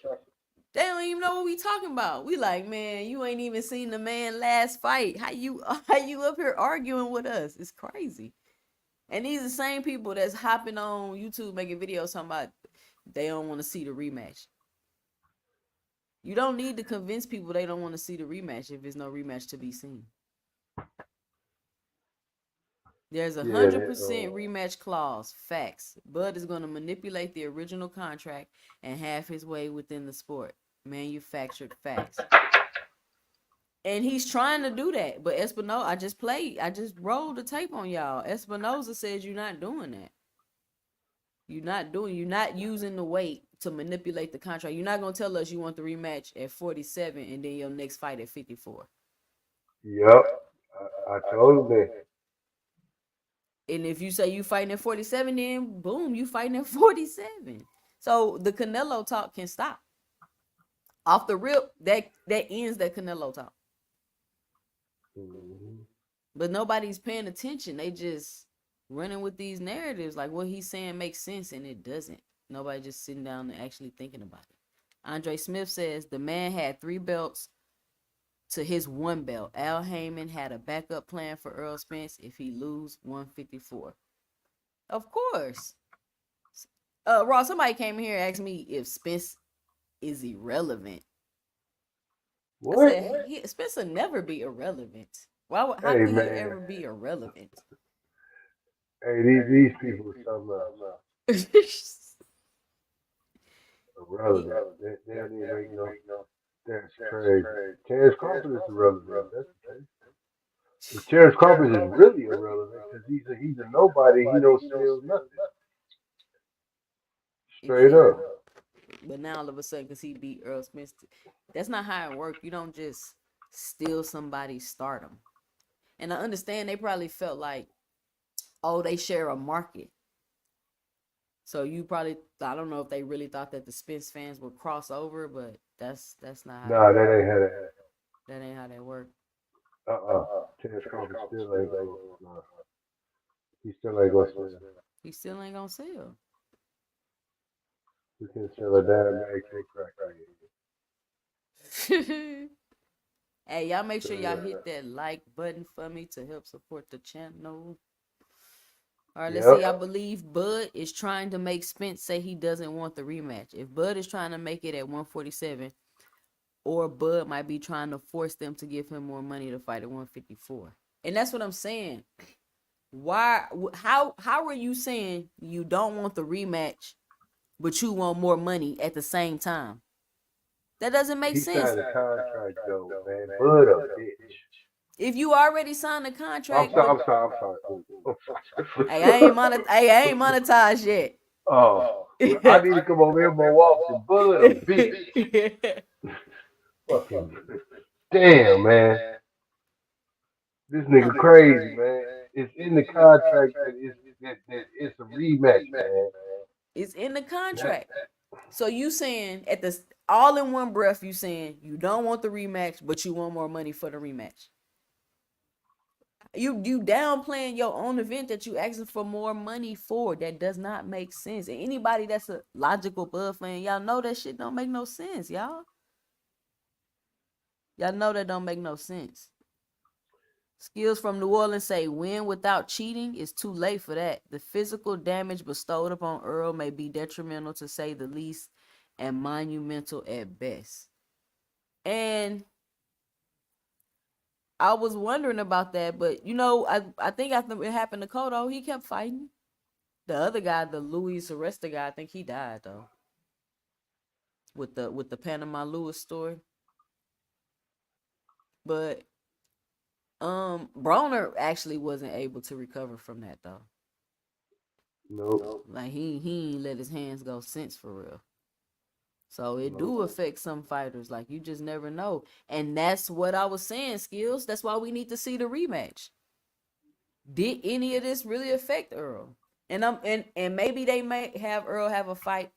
They don't even know what we talking about. We like, man, you ain't even seen the man last fight. How you up here arguing with us? It's crazy. And these are the same people that's hopping on YouTube making videos talking about they don't want to see the rematch. You don't need to convince people they don't want to see the rematch if there's no rematch to be seen. There's 100% rematch clause. Facts. Bud is going to manipulate the original contract and have his way within the sport. Manufactured facts. And he's trying to do that. But Espinosa, I just rolled the tape on y'all. Espinosa says you're not doing that. You're not using the weight to manipulate the contract. You're not going to tell us you want the rematch at 47 and then your next fight at 54. Yep. I told him that. And if you say you fighting at 47, then boom, you fighting at 47. So the Canelo talk can stop. Off the rip, that ends that Canelo talk. Mm-hmm. But nobody's paying attention. They just running with these narratives. Like what he's saying makes sense and it doesn't. Nobody just sitting down and actually thinking about it. Andre Smith says the man had 3 belts to his 1 belt. Al Heyman had a backup plan for Errol Spence if he lose 154. Of course. Ross, somebody came here and asked me if Spence is irrelevant. What? I said, Spence will never be irrelevant. How Hey, could he man. ever be irrelevant? Hey, these people are something else. Irrelevant. They don't even make no. That's crazy. Terence Crawford is irrelevant. That's the case. If Terence Crawford is really irrelevant because he's a nobody, he don't sell nothing. Straight up. But now all of a sudden, because he beat Earl Smith, that's not how it works. You don't just steal somebody's stardom. And I understand they probably felt like, oh, they share a market. So you probably, I don't know if they really thought that the Spence fans would cross over, but that's not how Nah, that ain't how that. that ain't how that work. Terence Crawford still ain't gonna. Nah, he still ain't gonna sell. He still ain't gonna sell. He can sell a damn AK crack. Hey, y'all make sure y'all hit that like button for me to help support the channel. All right, let's see. I believe Bud is trying to make Spence say he doesn't want the rematch. If Bud is trying to make it at 147, or Bud might be trying to force them to give him more money to fight at 154. And that's what I'm saying. Why? How are you saying you don't want the rematch, but you want more money at the same time? That doesn't make sense. He signed a contract though, man. Bud a bitch. If you already signed a contract, I'm sorry. Hey, I ain't monetized yet. Oh, I need to come over here more often. Bud a bitch. Fucking damn, man. This nigga crazy, man. It's in the contract that it's a rematch, man. It's in the contract. So you saying at the all in one breath, you saying you don't want the rematch, but you want more money for the rematch. You downplaying your own event that you asking for more money for. That does not make sense. And anybody that's a logical Bud fan, y'all know that shit don't make no sense, y'all. Y'all know that don't make no sense. Skills from New Orleans say win without cheating is too late for that. The physical damage bestowed upon Earl may be detrimental to say the least and monumental at best. And I was wondering about that, but you know, I think after it happened to Cotto, he kept fighting. The other guy, the Luis Aresta guy, I think he died though. With the Panama Lewis story. But Broner actually wasn't able to recover from that though. Nope. Like he ain't let his hands go since for real. So it do affect some fighters. Like you just never know. And that's what I was saying, Skills. That's why we need to see the rematch. Did any of this really affect Earl? And maybe they might have Earl have a fight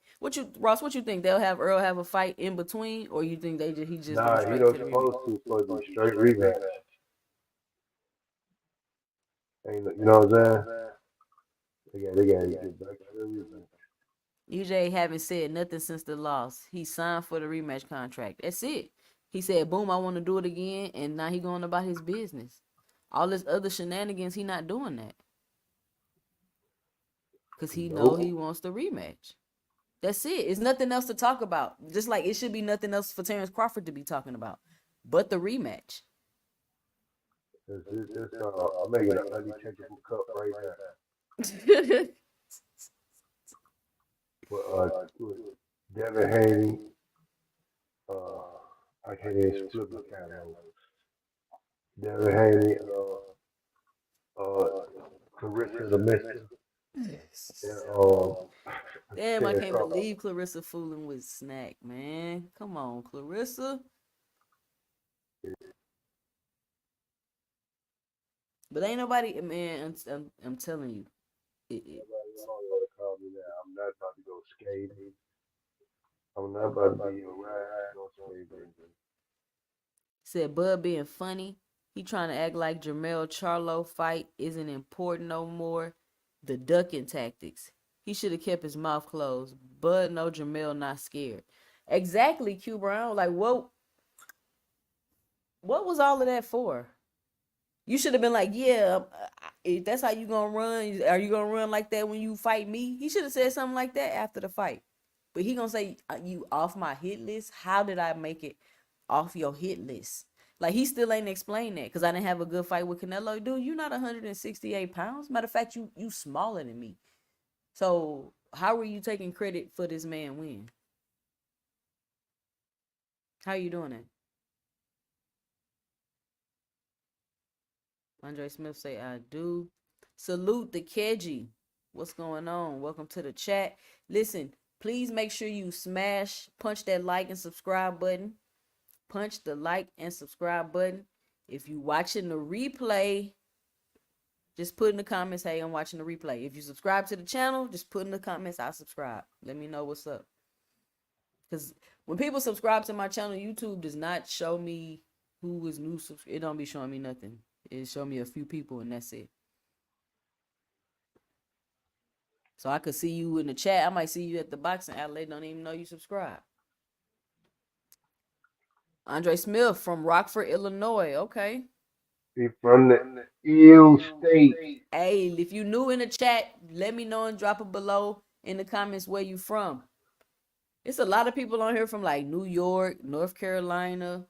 Ross? What you think? They'll have Earl have a fight in between, or you think he's just going Nah, he straight don't to the rematch? supposed to. It's supposed to be straight rematch. Ain't you know what I'm saying? They got to get back to the rematch. UJ haven't said nothing since the loss. He signed for the rematch contract. That's it. He said, "Boom, I want to do it again," and now he going about his business. All this other shenanigans, he not doing that because he know he Nope. wants the rematch. That's it. It's nothing else to talk about. Just like it should be nothing else for Terence Crawford to be talking about, but the rematch. I'm making an unchangeable cup right now. With Devin Haney, uh, I can't even split my cat out. Devin Haney, uh, Clarissa the Mister, and Damn, I Terrence can't Crawford. believe Clarissa fooling with Snack, man. Come on, Clarissa. But ain't nobody, man. I'm telling you, Nobody want to call me that. I'm not about to go skating. I'm not about to be a ride to go skating. said Bud being funny. He trying to act like Jermell Charlo fight isn't important no more. The ducking tactics. He should have kept his mouth closed. Bud no Jermell not scared. Exactly, Q Brown. Like what was all of that for? You should have been like, yeah, if that's how you gonna run, are you gonna run like that when you fight me? He should have said something like that after the fight. But he gonna say, you off my hit list? How did I make it off your hit list? Like he still ain't explained that because I didn't have a good fight with Canelo. Dude, you're not 168 pounds. Matter of fact, you smaller than me. So how are you taking credit for this man win? How you doing that? Andre Smith say I do. Salute the Keji. What's going on? Welcome to the chat. Listen, please make sure you punch that like and subscribe button. Punch the like and subscribe button. If you watching the replay, just put in the comments, hey, I'm watching the replay. If you subscribe to the channel, just put in the comments, I subscribe. Let me know what's up. Because when people subscribe to my channel, YouTube does not show me who is new. It don't be showing me nothing. It show me a few people and that's it. So I could see you in the chat. I might see you at the boxing outlet. Don't even know you subscribe. Andre Smith from Rockford, Illinois. Okay. He from the ill state. Hey, if you new in the chat, let me know and drop it below in the comments where you from. It's a lot of people on here from like New York, North Carolina.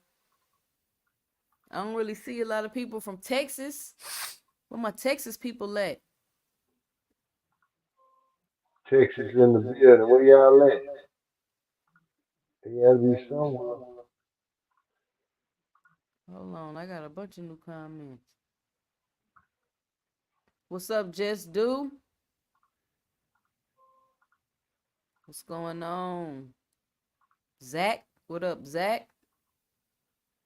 I don't really see a lot of people from Texas. Where my Texas people at? Texas in the building. Where y'all at? They gotta be somewhere. Hold on, I got a bunch of new comments. What's up, Just Do? What's going on? Zach, what up, Zach?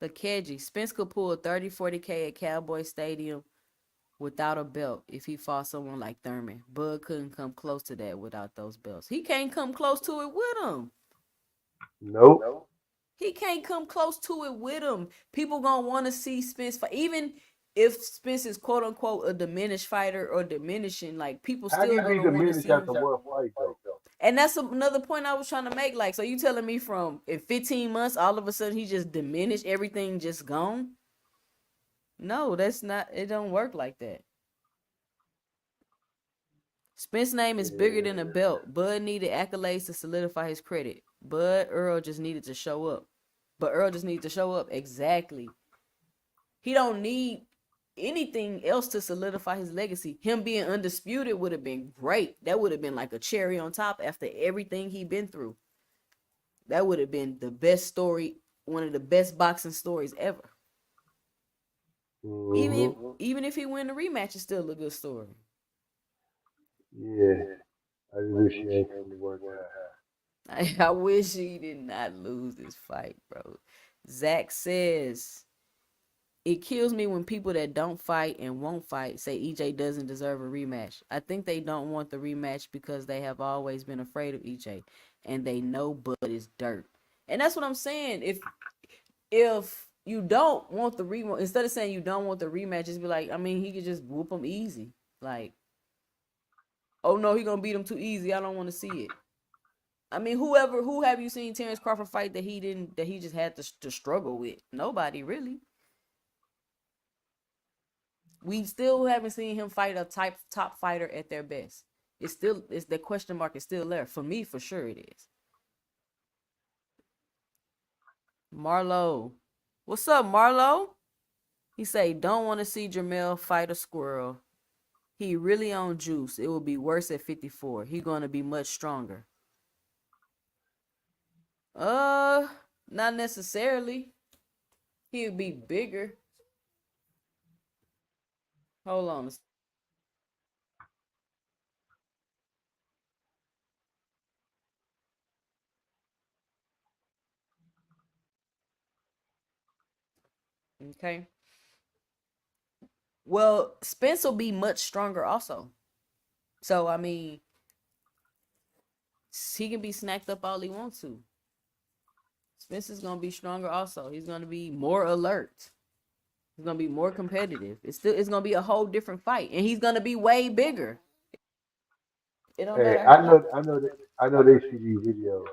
The Keji. Spence could pull 30, 40K at Cowboy Stadium without a belt if he fought someone like Thurman. Bud couldn't come close to that without those belts. He can't come close to it with him. Nope. He can't come close to it with him. People gonna want to see Spence fight. Even if Spence is quote unquote a diminished fighter or diminishing, like people How still can he be gonna want to diminished see him. after one fight though? And that's another point I was trying to make. Like, so you telling me from in 15 months, all of a sudden he just diminished, everything just gone? No, that's not. It don't work like that. Spence's name is bigger than a Yeah. belt. Bud needed accolades to solidify his credit. Earl just needed to show up. But Earl just needed to show up. Exactly. He don't need anything else to solidify his legacy. Him being undisputed would have been great. That would have been like a cherry on top after everything he been through. That would have been the best story, one of the best boxing stories ever. Even if he win the rematch, it's still a good story. Yeah. I just wish he ain't come to work out. I wish he did not lose this fight, bro. Zach says, it kills me when people that don't fight and won't fight say EJ doesn't deserve a rematch. I think they don't want the rematch because they have always been afraid of EJ. and they know Bud is dirt. And that's what I'm saying. If you don't want the rematch, instead of saying you don't want the rematch, just be like, I mean, he could just whoop him easy. Like, oh no, he gonna beat him too easy. I don't want to see it. I mean, who have you seen Terence Crawford fight that he just had to struggle with? Nobody really. We still haven't seen him fight a top fighter at their best. It's the question mark is still there. For me, for sure it is. Marlo. What's up, Marlo? He say, don't want to see Jamel fight a squirrel. He really on juice. It will be worse at 54. He gonna be much stronger. Uh, Not necessarily. He'll be bigger. Hold on. Okay. Well, Spence will be much stronger also. So I mean, he can be snacked up all he wants to. Spence is gonna be stronger also. He's gonna be more alert. He's gonna be more competitive. It's gonna be a whole different fight, and he's gonna be way bigger. It don't Hey, matter I how. know, I know they see these videos.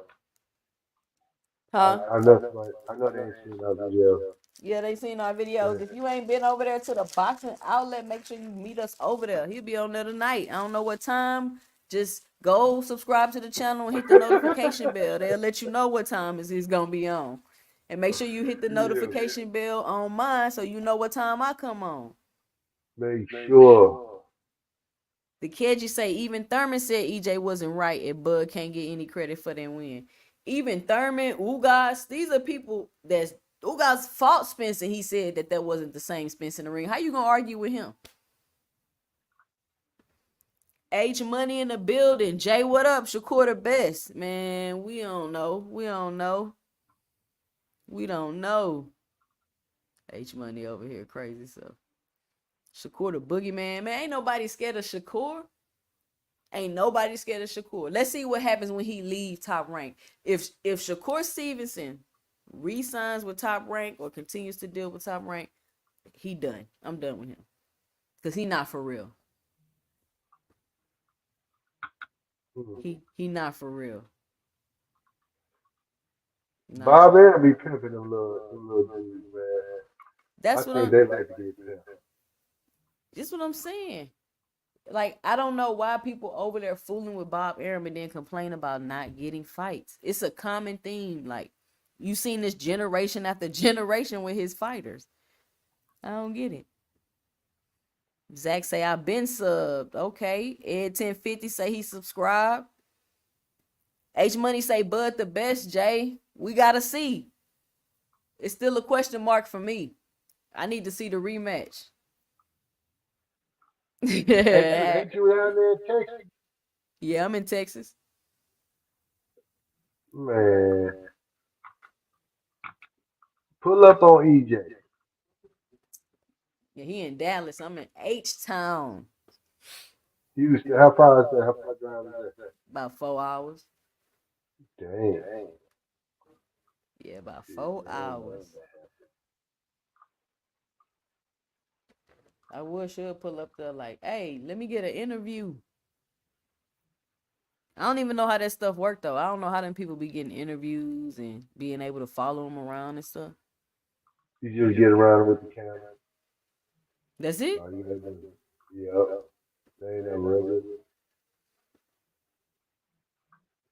Huh? I know somebody, I know they ain't seen our videos. Yeah, they seen our videos. Yeah. If you ain't been over there to the boxing outlet, make sure you meet us over there. He'll be on there tonight. I don't know what time. Just go subscribe to the channel and hit the notification bell. They'll let you know what time he's gonna be on. And make sure you hit the Yeah. notification bell on mine so you know what time I come on. Make sure. The Keji say even Thurman said EJ wasn't right and Bud can't get any credit for that win. Even Thurman, Ugas, these are people that's Ugas fought Spence and he said that wasn't the same Spence in the ring. How you gonna argue with him? H Money in the building. Jay, what up? Shakur the best. Man, we don't know. We don't know. We don't know. H Money over here crazy so. Shakur the boogeyman. Man, ain't nobody scared of Shakur. Ain't nobody scared of Shakur. Let's see what happens when he leaves Top Rank. If Shakur Stevenson re-signs with Top Rank or continues to deal with Top Rank, he done. I'm done with him. Because he not for real. He not for real. Nah. Bob Air be pimping them little dudes, man. I That's what think I'm they like to get pimped. That's what I'm saying. Like, I don't know why people over there fooling with Bob Arum and then complain about not getting fights. It's a common theme. Like, you seen this generation after generation with his fighters. I don't get it. Zach say I've been subbed. Okay. Ed 1050 say he subscribed. H Money say Bud the best, Jay. We gotta see. It's still a question mark for me. I need to see the rematch. Ain't you down there in Texas? Yeah, I'm in Texas. Man, pull up on EJ. Yeah, he in Dallas. I'm in H-Town. Houston, how far is that? How far drive is that? About 4 hours. Damn. Yeah, about Shit, four man, ain't nothing hours. I should pull up there like, hey, let me get an interview. I don't even know how that stuff worked though. I don't know how them people be getting interviews and being able to follow them around and stuff. You just get around with the camera. That's it? All you gotta do. Yep. They ain't nothing regular.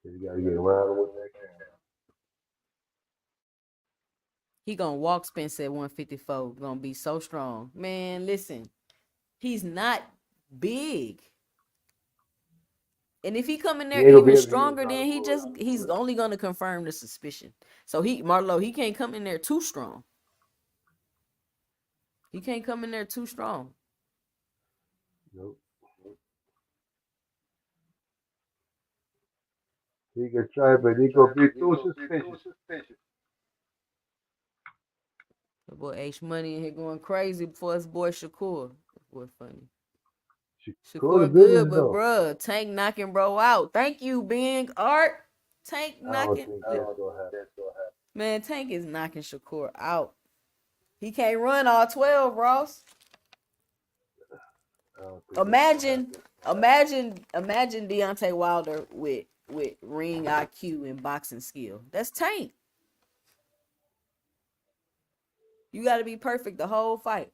You gotta get around with that camera. He gonna walk Spence at 154. Gonna be so strong. Man, listen. He's not big. And if he come in He there ain't gonna be even able to hit stronger, a lot then of bullets. he's only gonna confirm the suspicion. So Marlo, he can't come in there too strong. He can't come in there too strong. Nope. He can try, but he gonna be too suspicious. The boy H Money in here going crazy before his boy Shakur. That boy funny. Cool the Shakur good, business but though. bruh, Tank knocking bro out. Thank you, Bing Art. Tank I don't knocking. think that's gonna happen. Man, Tank is knocking Shakur out. He can't run all 12, Ross. I don't think that's gonna Imagine, happen. imagine Deontay Wilder with ring IQ and boxing skill. That's Tank. You got to be perfect the whole fight,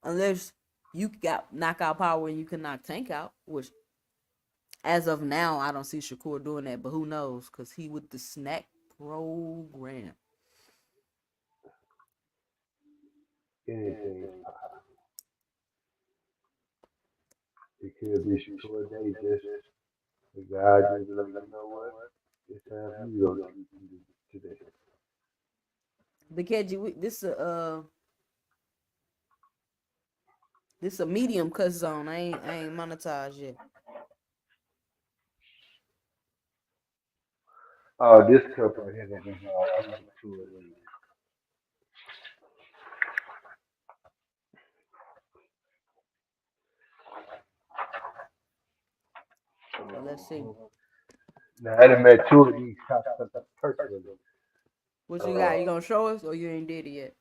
unless you got knockout power and you can knock Tank out. Which, as of now, I don't see Shakur doing that. But who knows? Cause he with the snack program. Anything is possible. It could be Shakur Day, just the guy just be like, you know what? It's time for you to go today. The Keji, this a medium cut zone. I ain't monetized yet. This cup right here that we got, I'm gonna chew it in. So let's see. Now, I done met two of these cops personally. What you got? You gonna show us, or you ain't did it yet?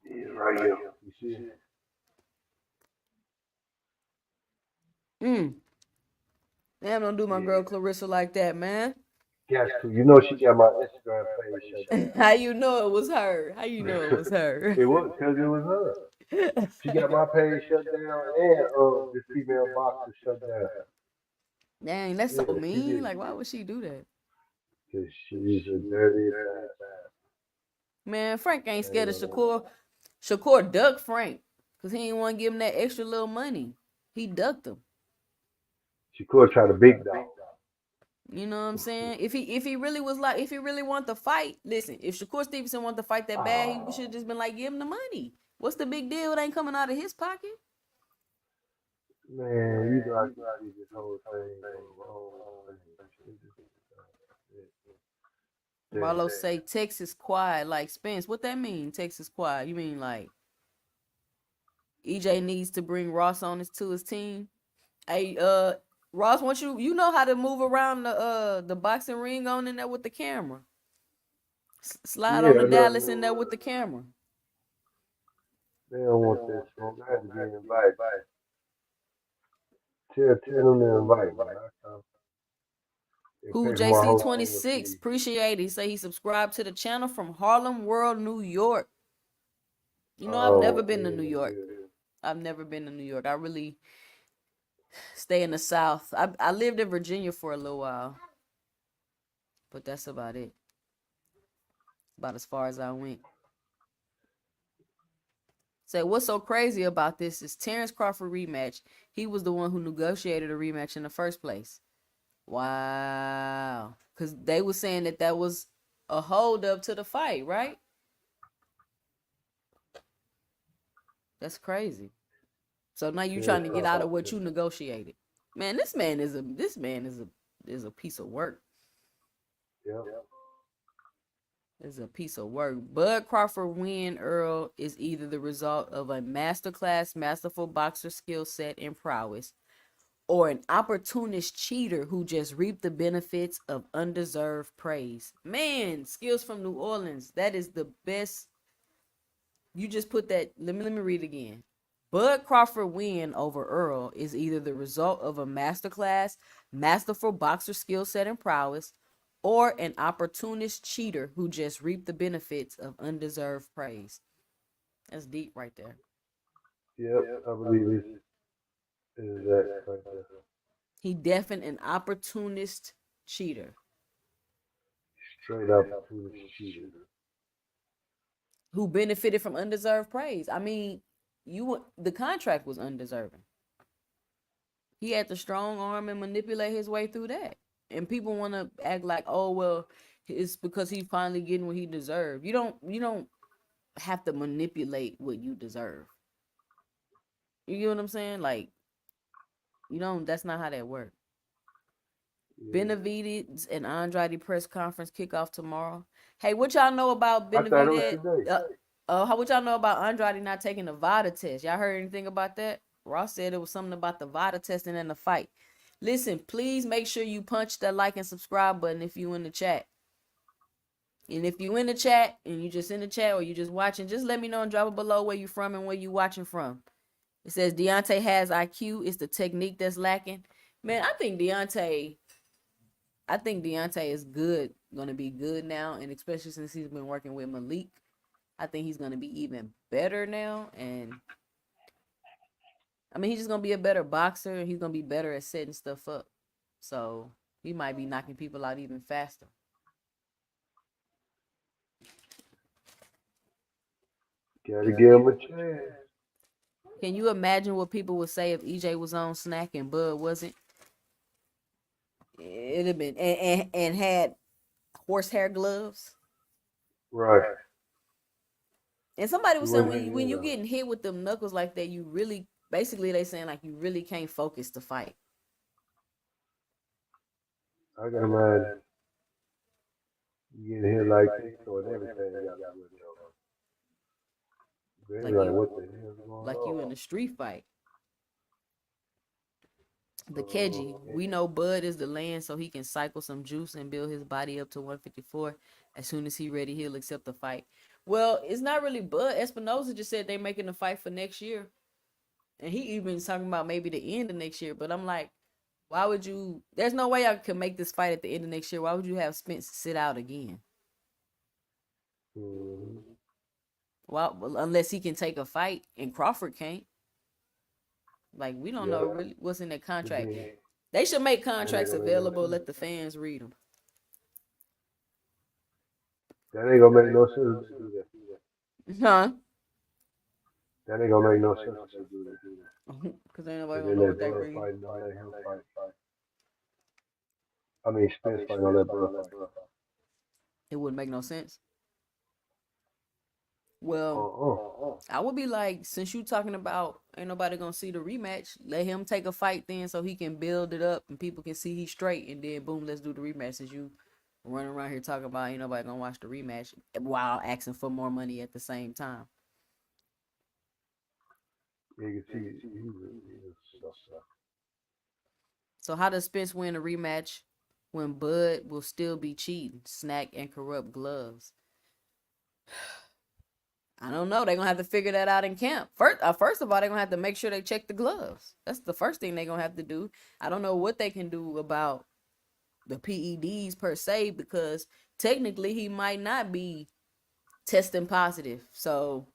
Yeah, right here. You see? Damn, don't do my Yeah. girl Clarissa like that, man. Got to. You know she got my Instagram page shut down. How you know it was her? How you know it was her? It was because it was her. She got my page shut down and the female boxer shut down. Dang, that's so Yeah, she mean. did. Like, why would she do that? Cause she's a dirty bastard. Man, Frank ain't I ain't scared of gonna lie. Shakur. Shakur ducked Frank because he ain't want to give him that extra little money. He ducked him. She could try to big dog. You know what I'm saying? If he really was like, if he really want to fight, listen. If Shakur Stevenson want to fight that bad, he should have just been like, give him the money. What's the big deal? It ain't coming out of his pocket. Man, you know I can see this whole thing on the wrong thing. Damn. Marlo say Texas quiet like Spence. What that mean? Texas quiet? You mean like EJ needs to bring Ross on to his team? Hey, Ross, once you know how to move around the boxing ring on in there with the camera. Slide on Yeah, the I know. Dallas in there with the camera. They don't want that smoke. I had to be invited. Tell them to invite me. I come. They Who pay for my JC26? hotel Appreciate it. He say he subscribed to the channel from Harlem World, New York. You know, I've never Oh, been to New yeah, York. yeah. I've never been to New York. I really stay in the South. I lived in Virginia for a little while, but that's about it. About as far as I went. Say, what's so crazy about this is Terence Crawford rematch. He was the one who negotiated a rematch in the first place. Wow. Because they were saying that was a hold up to the fight, right? That's crazy. So now you Terrence trying to get out Crawford. of what you negotiated. Man, this man is a piece of work. Yep. Is a piece of work. Bud Crawford win Errol is either the result of a masterclass, masterful boxer skill set and prowess, or an opportunist cheater who just reaped the benefits of undeserved praise. Man, skills from New Orleans. That is the best. You just put that. Let me read again. Bud Crawford win over Errol is either the result of a masterclass, masterful boxer skill set and prowess, or an opportunist cheater who just reaped the benefits of undeserved praise. That's deep right there. Yep. I believe it's that right there. He definitely an opportunist cheater Straight up to the cheater. who benefited from undeserved praise. I mean, the contract was undeserving. He had the strong arm and manipulate his way through that. And people want to act like, oh well, it's because he's finally getting what he deserved. You don't have to manipulate what you deserve. You get what I'm saying? Like, you don't. That's not how that works. Yeah. Benavidez and Andrade press conference kickoff tomorrow. Hey, what y'all know about I thought it was Benavidez? today. What y'all know about Andrade not taking the VADA test? Y'all heard anything about that? Ross said it was something about the VADA testing in the fight. Listen, please make sure you punch that like and subscribe button if you in the chat. And if you in the chat and you just in the chat or you just watching, just let me know and drop it below where you from and where you watching from. It says Deontay has IQ. It's the technique that's lacking. Man, I think Deontay is good, gonna be good now, and especially since he's been working with Malik, I think he's gonna be even better now. And I mean, he's just gonna be a better boxer, and he's gonna be better at setting stuff up. So he might be knocking people out even faster. Gotta give him a chance. Can you imagine what people would say if EJ was on Snack and Bud wasn't? It'd have been and had horsehair gloves. Right. And somebody He was saying wasn't, when you getting hit with them knuckles like that, you really basically they saying like you really can't focus to fight. I can imagine you getting hit like this, throwing everything out the window. They're Like like, you what the hell's going like you in on? a street fight. The Keji, Uh, we know Bud is the land so he can cycle some juice and build his body up to 154. As soon as he ready, he'll accept the fight. Well, it's not really Bud. Espinosa just said they making the fight for next year. And he even talking about maybe the end of next year. But I'm like, why would you? There's no way I could make this fight at the end of next year. Why would you have Spence sit out again? mm-hmm. Well, unless he can take a fight and Crawford can't. Like, we don't know Yep. really what's in that But contract. then, They should make that ain't contracts gonna make no available. sense. Let the fans read them. That ain't gonna make no sense if they do that. Huh? That ain't gonna make no sense if they do that. Because ain't nobody And gonna then know that what they Bud read. fight, don't let him fight. I mean, Spence fight, don't let Bud fight. It wouldn't make no sense. Well, Uh-uh. I would be like, since you talking about ain't nobody gonna see the rematch, let him take a fight then so he can build it up and people can see he's straight, and then boom, let's do the rematch. Since you running around here talking about ain't nobody gonna watch the rematch while asking for more money at the same time. Yeah, you can see he's a sucker. So how does Spence win a rematch when Bud will still be cheating, snack and corrupt gloves? I don't know. They're gonna have to figure that out in camp. First of all, they're gonna have to make sure they check the gloves. That's the first thing they're gonna have to do. I don't know what they can do about the PEDs per se, because technically he might not be testing positive. So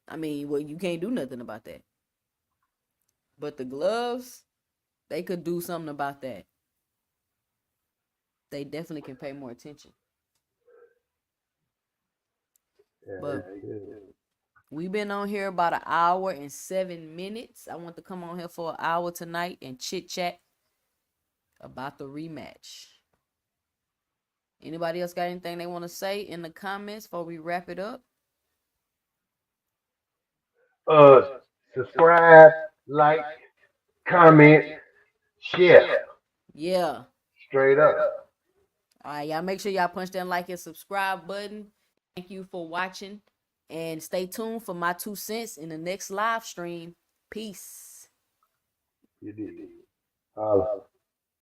I mean, well, you can't do nothing about that. But the gloves, they could do something about that. They definitely can pay more attention. Yeah, But it's we've been on here about an hour and 7 minutes. I want to come on here for an hour tonight and chit chat about the rematch. Anybody else got anything they want to say in the comments before we wrap it up? uh, subscribe, like, comment, share. Yeah. Straight up. All right, y'all make sure y'all punch that like and subscribe button. Thank you for watching. And stay tuned for my 2 cents in the next live stream. Peace. You did. Holla.